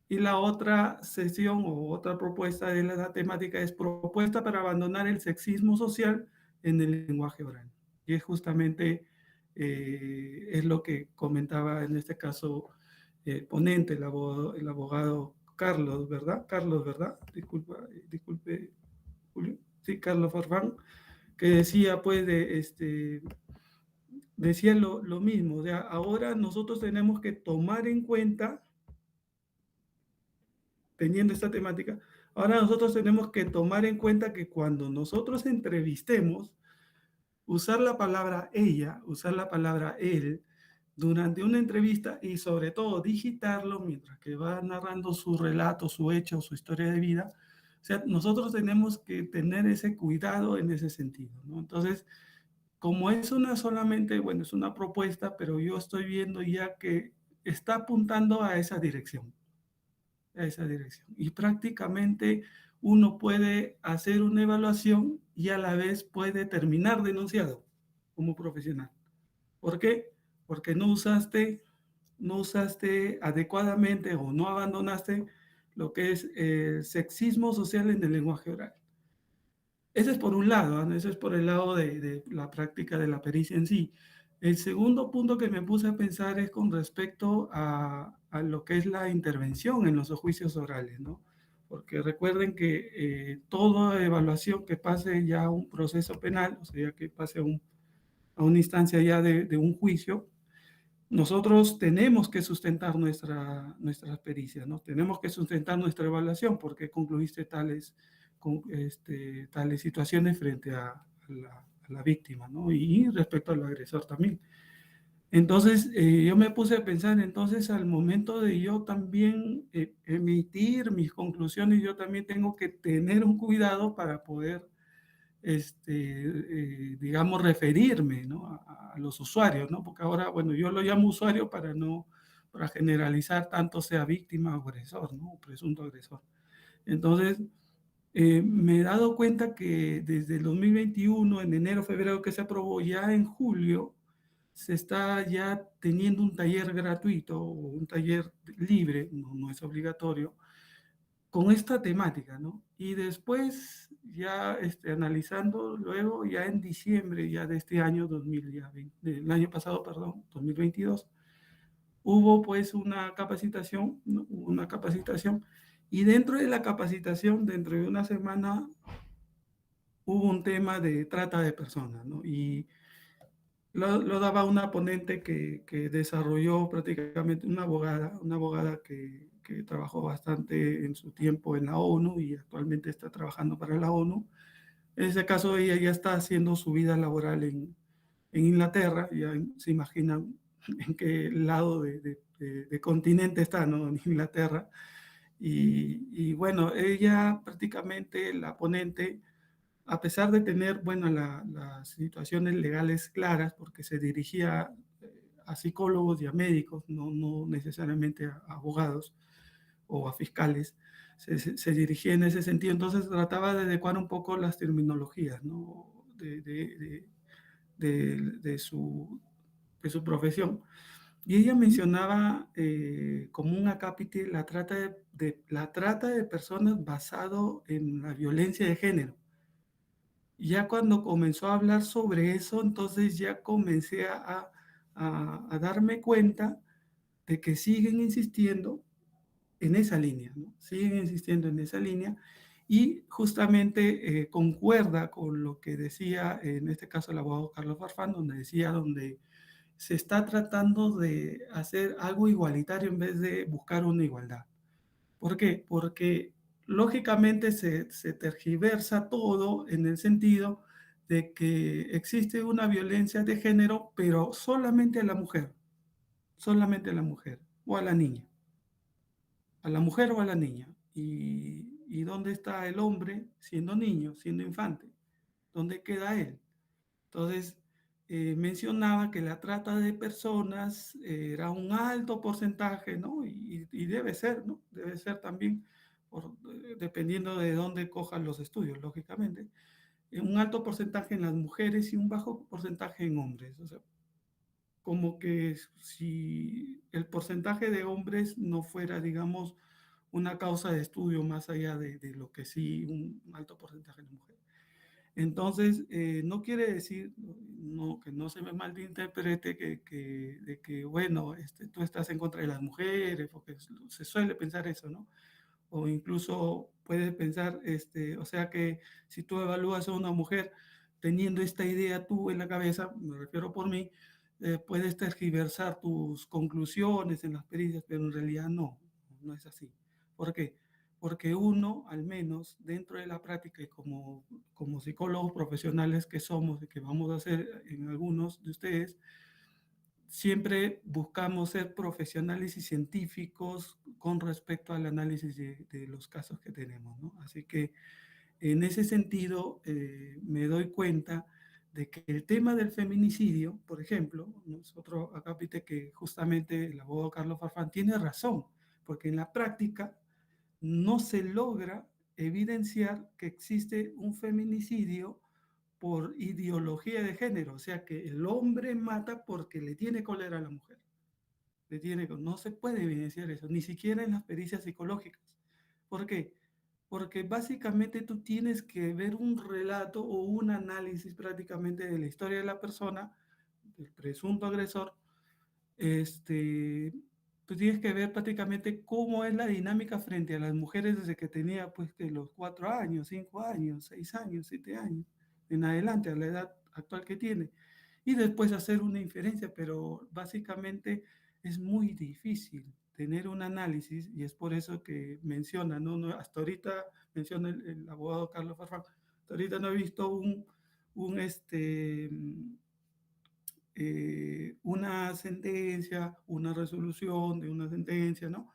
Y la otra sesión o otra propuesta de la temática es propuesta para abandonar el sexismo social en el lenguaje oral. Y es justamente es lo que comentaba en este caso ponente, el abogado Carlos, ¿verdad? Carlos, ¿verdad? Disculpe, Julio. Sí, Carlos Farfán, que decía, pues, decía lo mismo. O sea, ahora nosotros tenemos que tomar en cuenta, teniendo esta temática, ahora nosotros tenemos que tomar en cuenta que cuando nosotros entrevistemos, usar la palabra ella, usar la palabra él, durante una entrevista y sobre todo digitarlo mientras que va narrando su relato, su hecho, su historia de vida. O sea, nosotros tenemos que tener ese cuidado en ese sentido, ¿no? Entonces, como es una solamente, bueno, es una propuesta, pero yo estoy viendo ya que está apuntando a esa dirección, a esa dirección. Y prácticamente uno puede hacer una evaluación y a la vez puede terminar denunciado como profesional. ¿Por qué? Porque no usaste adecuadamente o no abandonaste lo que es el sexismo social en el lenguaje oral. Ese es por un lado, ¿no? Ese es por el lado de la práctica de la pericia en sí. El segundo punto que me puse a pensar es con respecto a lo que es la intervención en los juicios orales, ¿no? Porque recuerden que toda evaluación que pase ya a un proceso penal, o sea, que pase a una instancia ya de un juicio, nosotros tenemos que sustentar nuestras pericias, ¿no? Tenemos que sustentar nuestra evaluación porque concluiste tales situaciones frente a la víctima, ¿no? Y respecto al agresor también. Entonces, yo me puse a pensar, entonces, al momento de yo también emitir mis conclusiones, yo también tengo que tener un cuidado para poder digamos, referirme, ¿no? a los usuarios, ¿no? Porque ahora, bueno, yo lo llamo usuario para generalizar tanto sea víctima o agresor, ¿no? O presunto agresor. Entonces, me he dado cuenta que desde el 2021, en enero, febrero que se aprobó, ya en julio, se está ya teniendo un taller gratuito o un taller libre, no es obligatorio, con esta temática, ¿no? Y después, ya analizando, luego ya en diciembre ya de este año, del año pasado, perdón, 2022, hubo pues una capacitación, ¿no? Una capacitación, y dentro de la capacitación, dentro de una semana, hubo un tema de trata de personas, ¿no? Y lo daba una ponente que desarrolló prácticamente una abogada que trabajó bastante en su tiempo en la ONU y actualmente está trabajando para la ONU. En ese caso, ella ya está haciendo su vida laboral en Inglaterra, ya se imaginan en qué lado de continente está, ¿no? En Inglaterra. Y bueno, ella prácticamente, la ponente, a pesar de tener, bueno, las situaciones legales claras, porque se dirigía a psicólogos y a médicos, no necesariamente a abogados o a fiscales, se dirigía en ese sentido. Entonces trataba de adecuar un poco las terminologías, ¿no? de su profesión. Y ella mencionaba como un acápite la trata de personas basado en la violencia de género. Ya cuando comenzó a hablar sobre eso, entonces ya comencé a darme cuenta de que siguen insistiendo en esa línea, ¿no? Siguen insistiendo en esa línea y justamente concuerda con lo que decía, en este caso, el abogado Carlos Farfán, donde se está tratando de hacer algo igualitario en vez de buscar una igualdad. ¿Por qué? Porque lógicamente se tergiversa todo en el sentido de que existe una violencia de género, pero solamente a la mujer o a la niña, a la mujer o a la niña. ¿Y dónde está el hombre siendo niño, siendo infante? ¿Dónde queda él? Entonces, mencionaba que la trata de personas era un alto porcentaje, ¿no? Y debe ser, ¿no? Debe ser también, dependiendo de dónde cojan los estudios, lógicamente, un alto porcentaje en las mujeres y un bajo porcentaje en hombres. O sea, como que si el porcentaje de hombres no fuera, digamos, una causa de estudio más allá de lo que sí un alto porcentaje de mujeres. Entonces, no quiere decir que no se me malinterprete de que bueno, tú estás en contra de las mujeres, porque se suele pensar eso, ¿no? O incluso puedes pensar, o sea que si tú evalúas a una mujer teniendo esta idea tú en la cabeza, me refiero por mí, puedes tergiversar tus conclusiones en las pericias, pero en realidad no, no es así. ¿Por qué? Porque uno, al menos dentro de la práctica y como psicólogos profesionales que somos y que vamos a hacer en algunos de ustedes, siempre buscamos ser profesionales y científicos con respecto al análisis de los casos que tenemos, ¿no? Así que en ese sentido me doy cuenta de que el tema del feminicidio, por ejemplo, nosotros acá viste que justamente el abogado Carlos Farfán tiene razón, porque en la práctica no se logra evidenciar que existe un feminicidio por ideología de género, o sea que el hombre mata porque le tiene cólera a la mujer. No se puede evidenciar eso, ni siquiera en las pericias psicológicas. ¿Por qué? Porque básicamente tú tienes que ver un relato o un análisis prácticamente de la historia de la persona, del presunto agresor, tú tienes que ver prácticamente cómo es la dinámica frente a las mujeres desde que tenía pues que los 4 años, 5 años, 6 años, 7 años, en adelante a la edad actual que tiene. Y después hacer una inferencia, pero básicamente es muy difícil tener un análisis y es por eso que menciona, ¿no? Hasta ahorita menciona el abogado Carlos Farfán, hasta ahorita no he visto un una sentencia, una resolución de una sentencia, ¿no?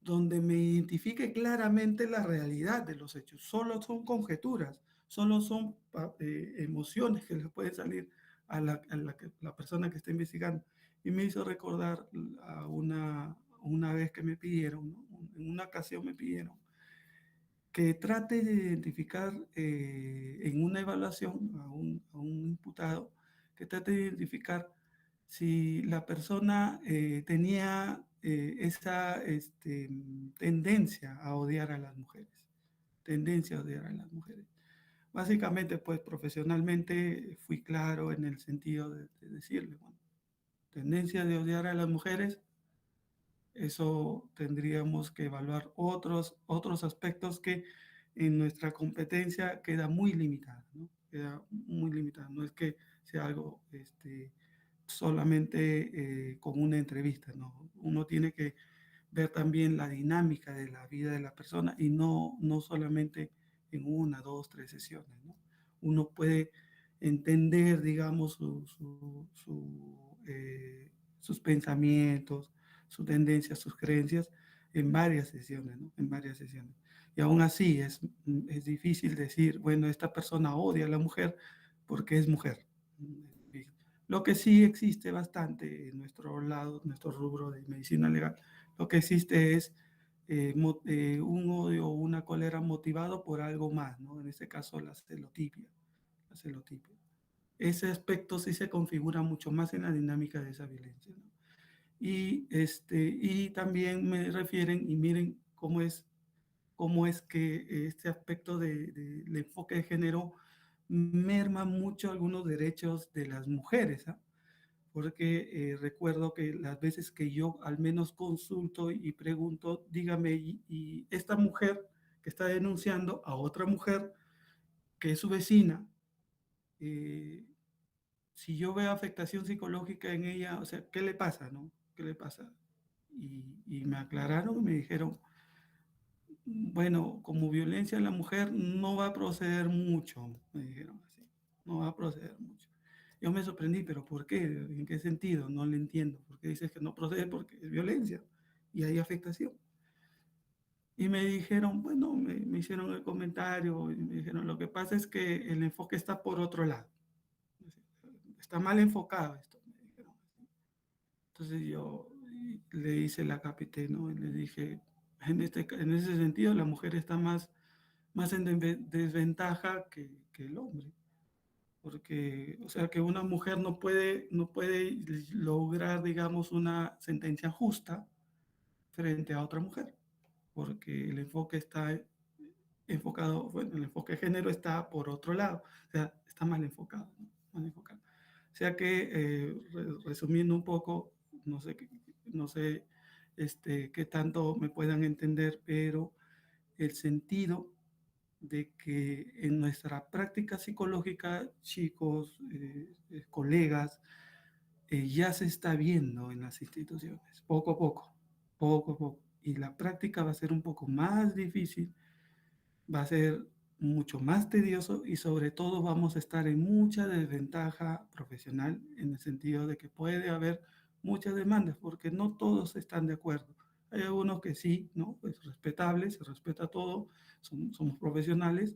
Donde me identifique claramente la realidad de los hechos. Solo son conjeturas, solo son emociones que le pueden salir a la persona que está investigando. Y me hizo recordar a una vez que me pidieron, ¿no? En una ocasión me pidieron que trate de identificar en una evaluación a un imputado, que trate de identificar si la persona tenía esa tendencia a odiar a las mujeres, tendencia a odiar a las mujeres. Básicamente, pues profesionalmente fui claro en el sentido de decirle, bueno, tendencia de odiar a las mujeres, eso tendríamos que evaluar otros aspectos que en nuestra competencia queda muy limitada, ¿no? Queda muy limitada. No es que sea algo solamente con una entrevista, ¿no? Uno tiene que ver también la dinámica de la vida de la persona y no solamente en una, dos, tres sesiones, ¿no? Uno puede entender, digamos, sus pensamientos, sus tendencias, sus creencias en varias sesiones, ¿no? En varias sesiones. Y aún así es difícil decir, bueno, esta persona odia a la mujer porque es mujer. Lo que sí existe bastante en nuestro lado, nuestro rubro de medicina legal, lo que existe es un odio o una cólera motivado por algo más, ¿no? En este caso la celotipia. La celotipia. Ese aspecto sí se configura mucho más en la dinámica de esa violencia, ¿no? Y también me refieren, y miren cómo es que este aspecto del enfoque de género merma mucho algunos derechos de las mujeres, ¿ah? Porque recuerdo que las veces que yo al menos consulto y pregunto, dígame, y esta mujer que está denunciando a otra mujer que es su vecina, eh, si yo veo afectación psicológica en ella, o sea, ¿qué le pasa, no? ¿Qué le pasa? Y me aclararon y me dijeron, bueno, como violencia en la mujer no va a proceder mucho, me dijeron así, no va a proceder mucho. Yo me sorprendí, pero ¿por qué? ¿En qué sentido? No le entiendo. ¿Por qué dices que no procede? Porque es violencia y hay afectación. Y me dijeron, bueno, me hicieron el comentario y me dijeron, lo que pasa es que el enfoque está por otro lado. Está mal enfocado esto, me dijeron. Entonces yo le hice la capité, ¿no? Y le dije, en ese sentido la mujer está más en desventaja que el hombre. Porque, o sea, que una mujer no puede lograr, digamos, una sentencia justa frente a otra mujer, porque el enfoque está enfocado, bueno, el enfoque de género está por otro lado, o sea, está mal enfocado, ¿no? Mal enfocado. O sea que, resumiendo un poco, no sé, no sé qué tanto me puedan entender, pero el sentido de que en nuestra práctica psicológica, chicos, colegas, ya se está viendo en las instituciones, poco a poco, poco a poco. Y la práctica va a ser un poco más difícil, va a ser mucho más tedioso y sobre todo vamos a estar en mucha desventaja profesional en el sentido de que puede haber muchas demandas porque no todos están de acuerdo. Hay algunos que sí, ¿no? Es respetable, se respeta todo, somos profesionales,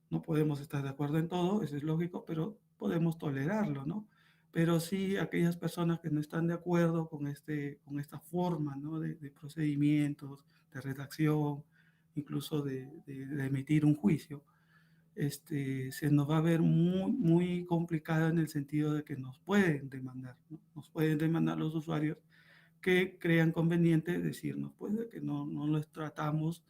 no podemos estar de acuerdo en todo, eso es lógico, pero podemos tolerarlo, ¿no? Pero sí aquellas personas que no están de acuerdo con esta forma, ¿no? De procedimientos, de redacción, incluso de emitir un juicio, se nos va a ver muy, muy complicado en el sentido de que nos pueden demandar, ¿no? Nos pueden demandar los usuarios que crean conveniente decirnos, pues, de que no los tratamos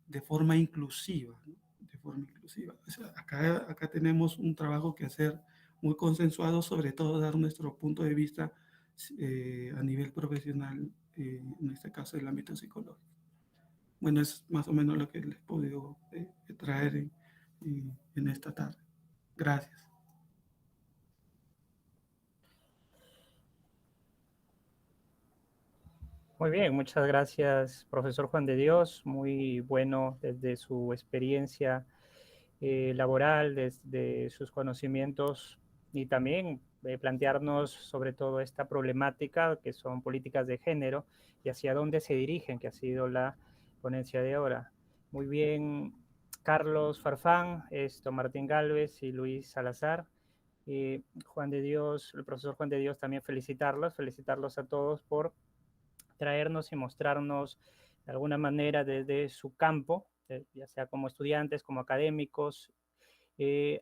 de forma inclusiva, ¿no? De forma inclusiva. O sea, acá tenemos un trabajo que hacer muy consensuado, sobre todo dar nuestro punto de vista a nivel profesional, en este caso el ámbito psicológico. Bueno, es más o menos lo que les he podido traer en esta tarde. Gracias. Muy bien, muchas gracias, profesor Juan de Dios. Muy bueno desde su experiencia laboral, desde sus conocimientos y también plantearnos sobre todo esta problemática que son políticas de género y hacia dónde se dirigen, que ha sido la ponencia de ahora. Muy bien, Carlos Farfán, Martín Galvez y Luis Salazar. Juan de Dios, el profesor Juan de Dios, también felicitarlos a todos por traernos y mostrarnos de alguna manera desde su campo, ya sea como estudiantes, como académicos,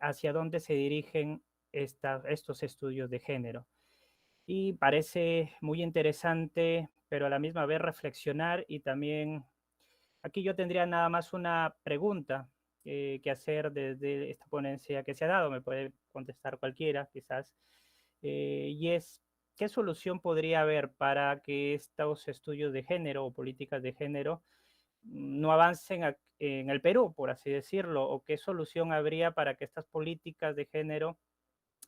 hacia dónde se dirigen estos estudios de género. Y parece muy interesante, pero a la misma vez reflexionar y también, aquí yo tendría nada más una pregunta que hacer desde esta ponencia que se ha dado, me puede contestar cualquiera quizás, y es, ¿qué solución podría haber para que estos estudios de género o políticas de género no avancen en el Perú, por así decirlo? ¿O qué solución habría para que estas políticas de género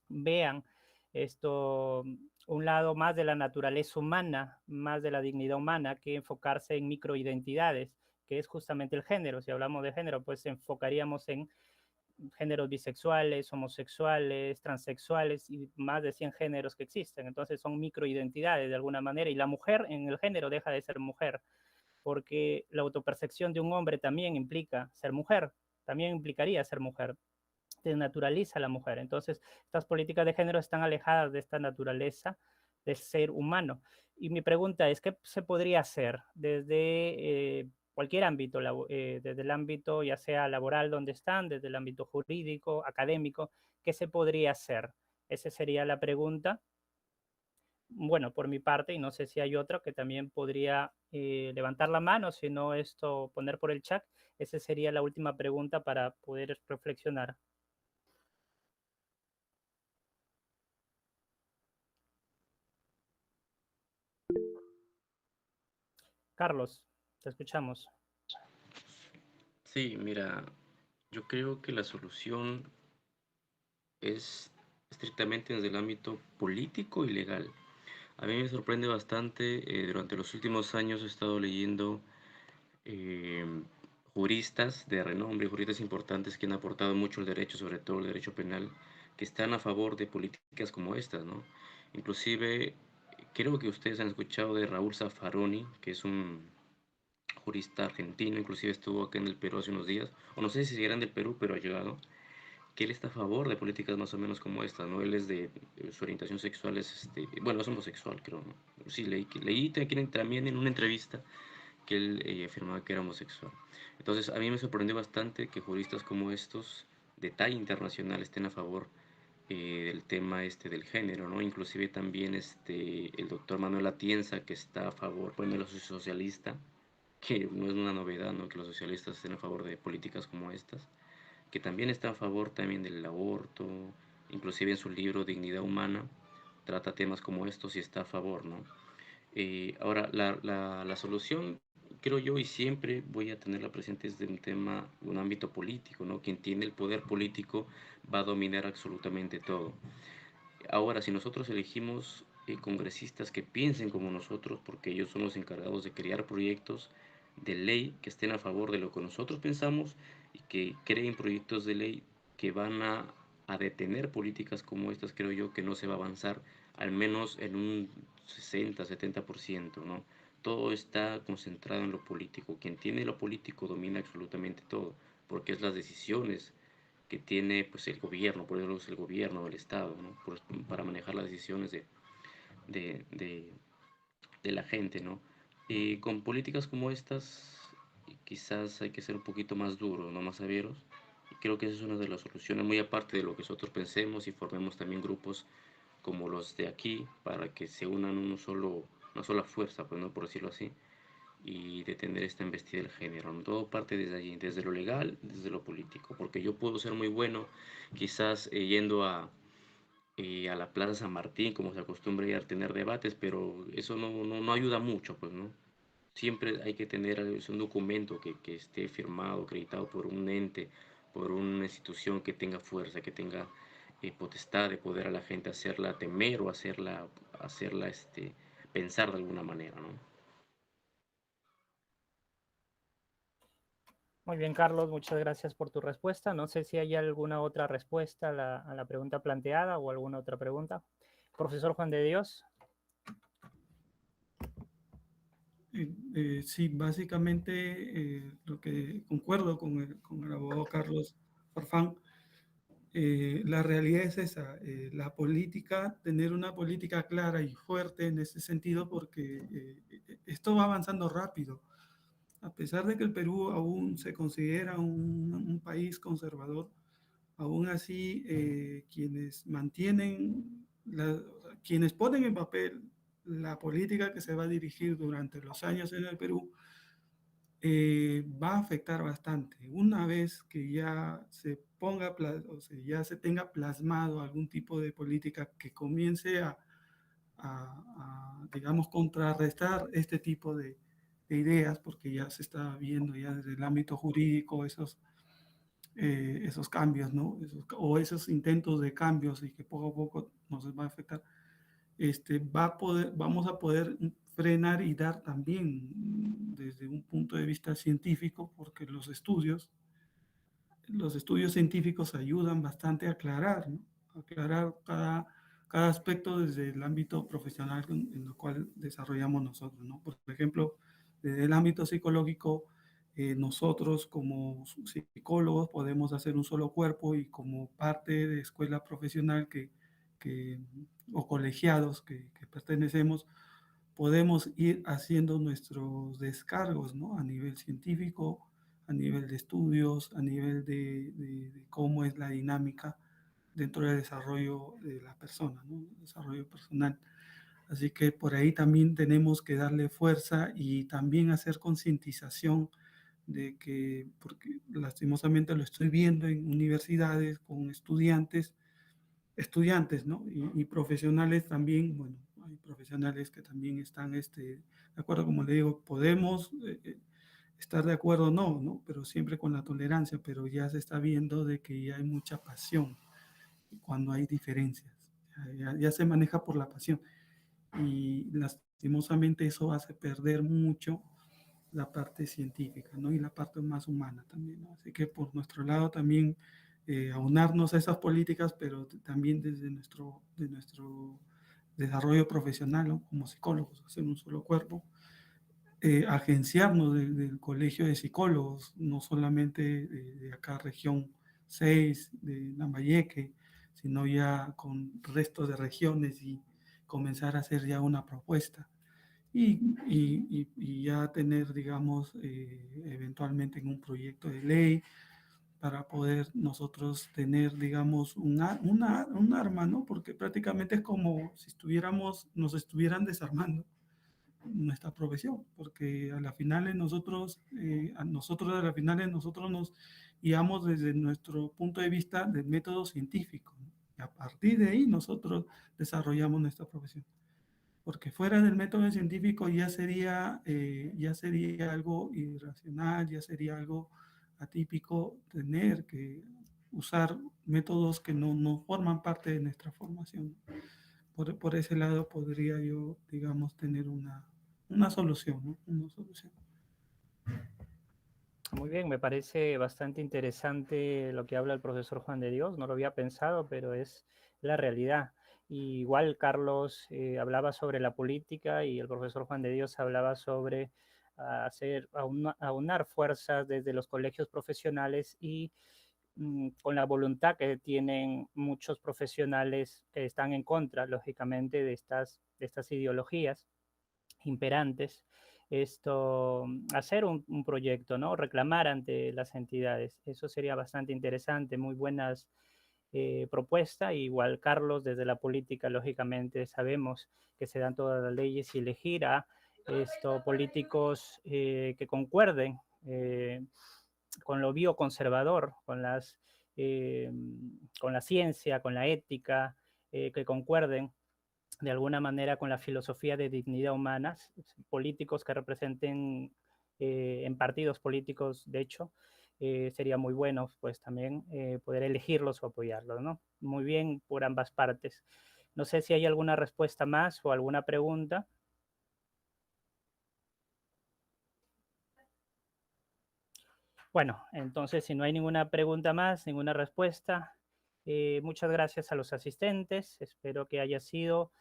vean esto, un lado más de la naturaleza humana, más de la dignidad humana, que enfocarse en microidentidades, que es justamente el género? Si hablamos de género, pues enfocaríamos en géneros bisexuales, homosexuales, transexuales y más de 100 géneros que existen. Entonces son microidentidades de alguna manera y la mujer en el género deja de ser mujer porque la autopercepción de un hombre también implica ser mujer, también implicaría ser mujer, desnaturaliza a la mujer. Entonces, estas políticas de género están alejadas de esta naturaleza del ser humano. Y mi pregunta es, ¿qué se podría hacer desde cualquier ámbito, desde el ámbito ya sea laboral donde están, desde el ámbito jurídico, académico, qué se podría hacer? Esa sería la pregunta. Bueno, por mi parte, y no sé si hay otro que también podría levantar la mano, si no esto poner por el chat. Esa sería la última pregunta para poder reflexionar. Carlos, te escuchamos. Sí, mira, yo creo que la solución es estrictamente desde el ámbito político y legal. A mí me sorprende bastante, durante los últimos años he estado leyendo eh, juristas de renombre, juristas importantes que han aportado mucho al derecho, sobre todo el derecho penal, que están a favor de políticas como estas, ¿no? Inclusive, creo que ustedes han escuchado de Raúl Zaffaroni, que es un jurista argentino, inclusive estuvo acá en el Perú hace unos días, o no sé si eran del Perú, pero ha llegado, que él está a favor de políticas más o menos como estas, ¿no? Él es su orientación sexual es, bueno, es homosexual, creo, ¿no? Sí, leí también en una entrevista que él afirmaba que era homosexual. Entonces, a mí me sorprendió bastante que juristas como estos, de talla internacional, estén a favor del tema del género, ¿no? Inclusive también el doctor Manuel Atienza, que está a favor, bueno, él es socialista, que no es una novedad, ¿no? Que los socialistas estén a favor de políticas como estas, que también está a favor también del aborto, inclusive en su libro Dignidad Humana trata temas como estos y está a favor, ¿no? Ahora, la solución, creo yo, y siempre voy a tenerla presente, es de un tema, un ámbito político, ¿no? Quien tiene el poder político va a dominar absolutamente todo. Ahora, si nosotros elegimos congresistas que piensen como nosotros, porque ellos son los encargados de crear proyectos de ley que estén a favor de lo que nosotros pensamos y que creen proyectos de ley que van a detener políticas como estas, creo yo que no se va a avanzar al menos en un 60-70%, ¿no? Todo está concentrado en lo político. Quien tiene lo político domina absolutamente todo, porque es las decisiones que tiene pues el gobierno, por eso es el gobierno, el Estado, ¿no? Para manejar las decisiones de, de, de la gente, ¿no? Y con políticas como estas, quizás hay que ser un poquito más duros, no más severos. Y creo que esa es una de las soluciones, muy aparte de lo que nosotros pensemos y formemos también grupos como los de aquí, para que se unan una sola fuerza, pues, ¿no? Por decirlo así, y detener esta embestida del género, ¿no? Todo parte desde allí, desde lo legal, desde lo político, porque yo puedo ser muy bueno quizás yendo a la Plaza San Martín, como se acostumbra ir a tener debates, pero eso no ayuda mucho, pues, ¿no? Siempre hay que tener un documento que esté firmado, acreditado por un ente, por una institución que tenga fuerza, que tenga potestad de poder a la gente hacerla temer o hacerla pensar de alguna manera, ¿no? Muy bien, Carlos, muchas gracias por tu respuesta. No sé si hay alguna otra respuesta a la pregunta planteada o alguna otra pregunta. Profesor Juan de Dios. Sí, básicamente lo que concuerdo con el abogado Carlos Farfán, la realidad es esa, la política, tener una política clara y fuerte en ese sentido, porque esto va avanzando rápido. A pesar de que el Perú aún se considera un país conservador, aún así quienes mantienen, quienes ponen en papel la política que se va a dirigir durante los años en el Perú, va a afectar bastante. Una vez que ya se ponga, o sea, ya se tenga plasmado algún tipo de política que comience digamos, contrarrestar este tipo de ideas, porque ya se está viendo ya desde el ámbito jurídico esos cambios, ¿no? O esos intentos de cambios y que poco a poco nos va a afectar. Vamos a poder frenar y dar también desde un punto de vista científico, porque los estudios científicos ayudan bastante a aclarar, ¿no? Aclarar cada aspecto desde el ámbito profesional en el cual desarrollamos nosotros, ¿no? Por ejemplo, desde el ámbito psicológico, nosotros como psicólogos podemos hacer un solo cuerpo y como parte de escuela profesional que, o colegiados que pertenecemos, podemos ir haciendo nuestros descargos, ¿no? A nivel científico, a nivel de estudios, a nivel de cómo es la dinámica dentro del desarrollo de la persona, ¿no? Desarrollo personal. Así que por ahí también tenemos que darle fuerza y también hacer concientización de que, porque lastimosamente lo estoy viendo en universidades con estudiantes, ¿no? Y profesionales también, bueno, hay profesionales que también están, de acuerdo, como le digo, podemos estar de acuerdo o no, ¿no? Pero siempre con la tolerancia, pero ya se está viendo de que ya hay mucha pasión cuando hay diferencias, ya se maneja por la pasión y lastimosamente eso hace perder mucho la parte científica, ¿no? Y la parte más humana también, ¿no? Así que por nuestro lado también aunarnos a esas políticas, pero también desde de nuestro desarrollo profesional, ¿no? Como psicólogos, hacer un solo cuerpo, agenciarnos del Colegio de Psicólogos, no solamente de acá región 6 de Lambayeque, sino ya con restos de regiones y comenzar a hacer ya una propuesta y ya tener, digamos, eventualmente en un proyecto de ley para poder nosotros tener, digamos, un arma, ¿no? Porque prácticamente es como si nos estuvieran desarmando nuestra profesión, porque a las finales nosotros nos guiamos desde nuestro punto de vista del método científico, ¿no? Y a partir de ahí nosotros desarrollamos nuestra profesión. Porque fuera del método científico ya sería algo irracional, ya sería algo atípico tener que usar métodos que no forman parte de nuestra formación. Por ese lado podría yo, digamos, tener una solución, ¿no? Una solución. Muy bien, me parece bastante interesante lo que habla el profesor Juan de Dios. No lo había pensado, pero es la realidad. Y igual Carlos hablaba sobre la política y el profesor Juan de Dios hablaba sobre aunar fuerzas desde los colegios profesionales y con la voluntad que tienen muchos profesionales que están en contra, lógicamente, de estas ideologías imperantes, hacer un proyecto, ¿no? Reclamar ante las entidades. Eso sería bastante interesante, muy buenas propuestas. Igual, Carlos, desde la política, lógicamente, sabemos que se dan todas las leyes y elegir a políticos que concuerden con lo bioconservador, con la ciencia, con la ética, que concuerden de alguna manera con la filosofía de dignidad humana, políticos que representen en partidos políticos, de hecho, sería muy bueno pues también poder elegirlos o apoyarlos, ¿no? Muy bien por ambas partes. No sé si hay alguna respuesta más o alguna pregunta. Bueno, entonces si no hay ninguna pregunta más, ninguna respuesta, muchas gracias a los asistentes. Espero que haya sido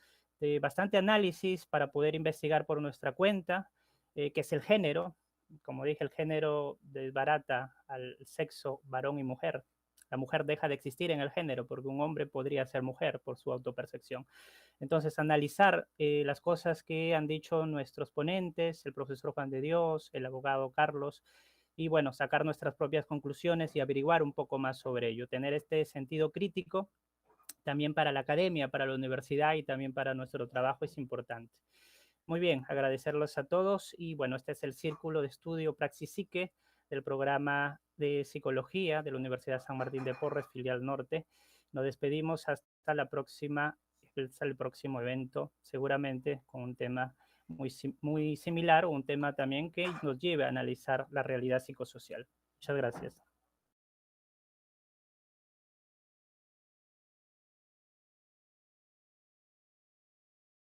bastante análisis para poder investigar por nuestra cuenta, qué es el género. Como dije, el género desbarata al sexo varón y mujer. La mujer deja de existir en el género porque un hombre podría ser mujer por su autopercepción. Entonces, analizar las cosas que han dicho nuestros ponentes, el profesor Juan de Dios, el abogado Carlos, y bueno, sacar nuestras propias conclusiones y averiguar un poco más sobre ello. Tener este sentido crítico también para la academia, para la universidad y también para nuestro trabajo es importante. Muy bien, agradecerlos a todos y bueno, este es el Círculo de Estudio Praxis Psique del programa de Psicología de la Universidad San Martín de Porres, filial norte. Nos despedimos hasta el próximo evento, seguramente con un tema muy similar o un tema también que nos lleve a analizar la realidad psicosocial. Muchas gracias.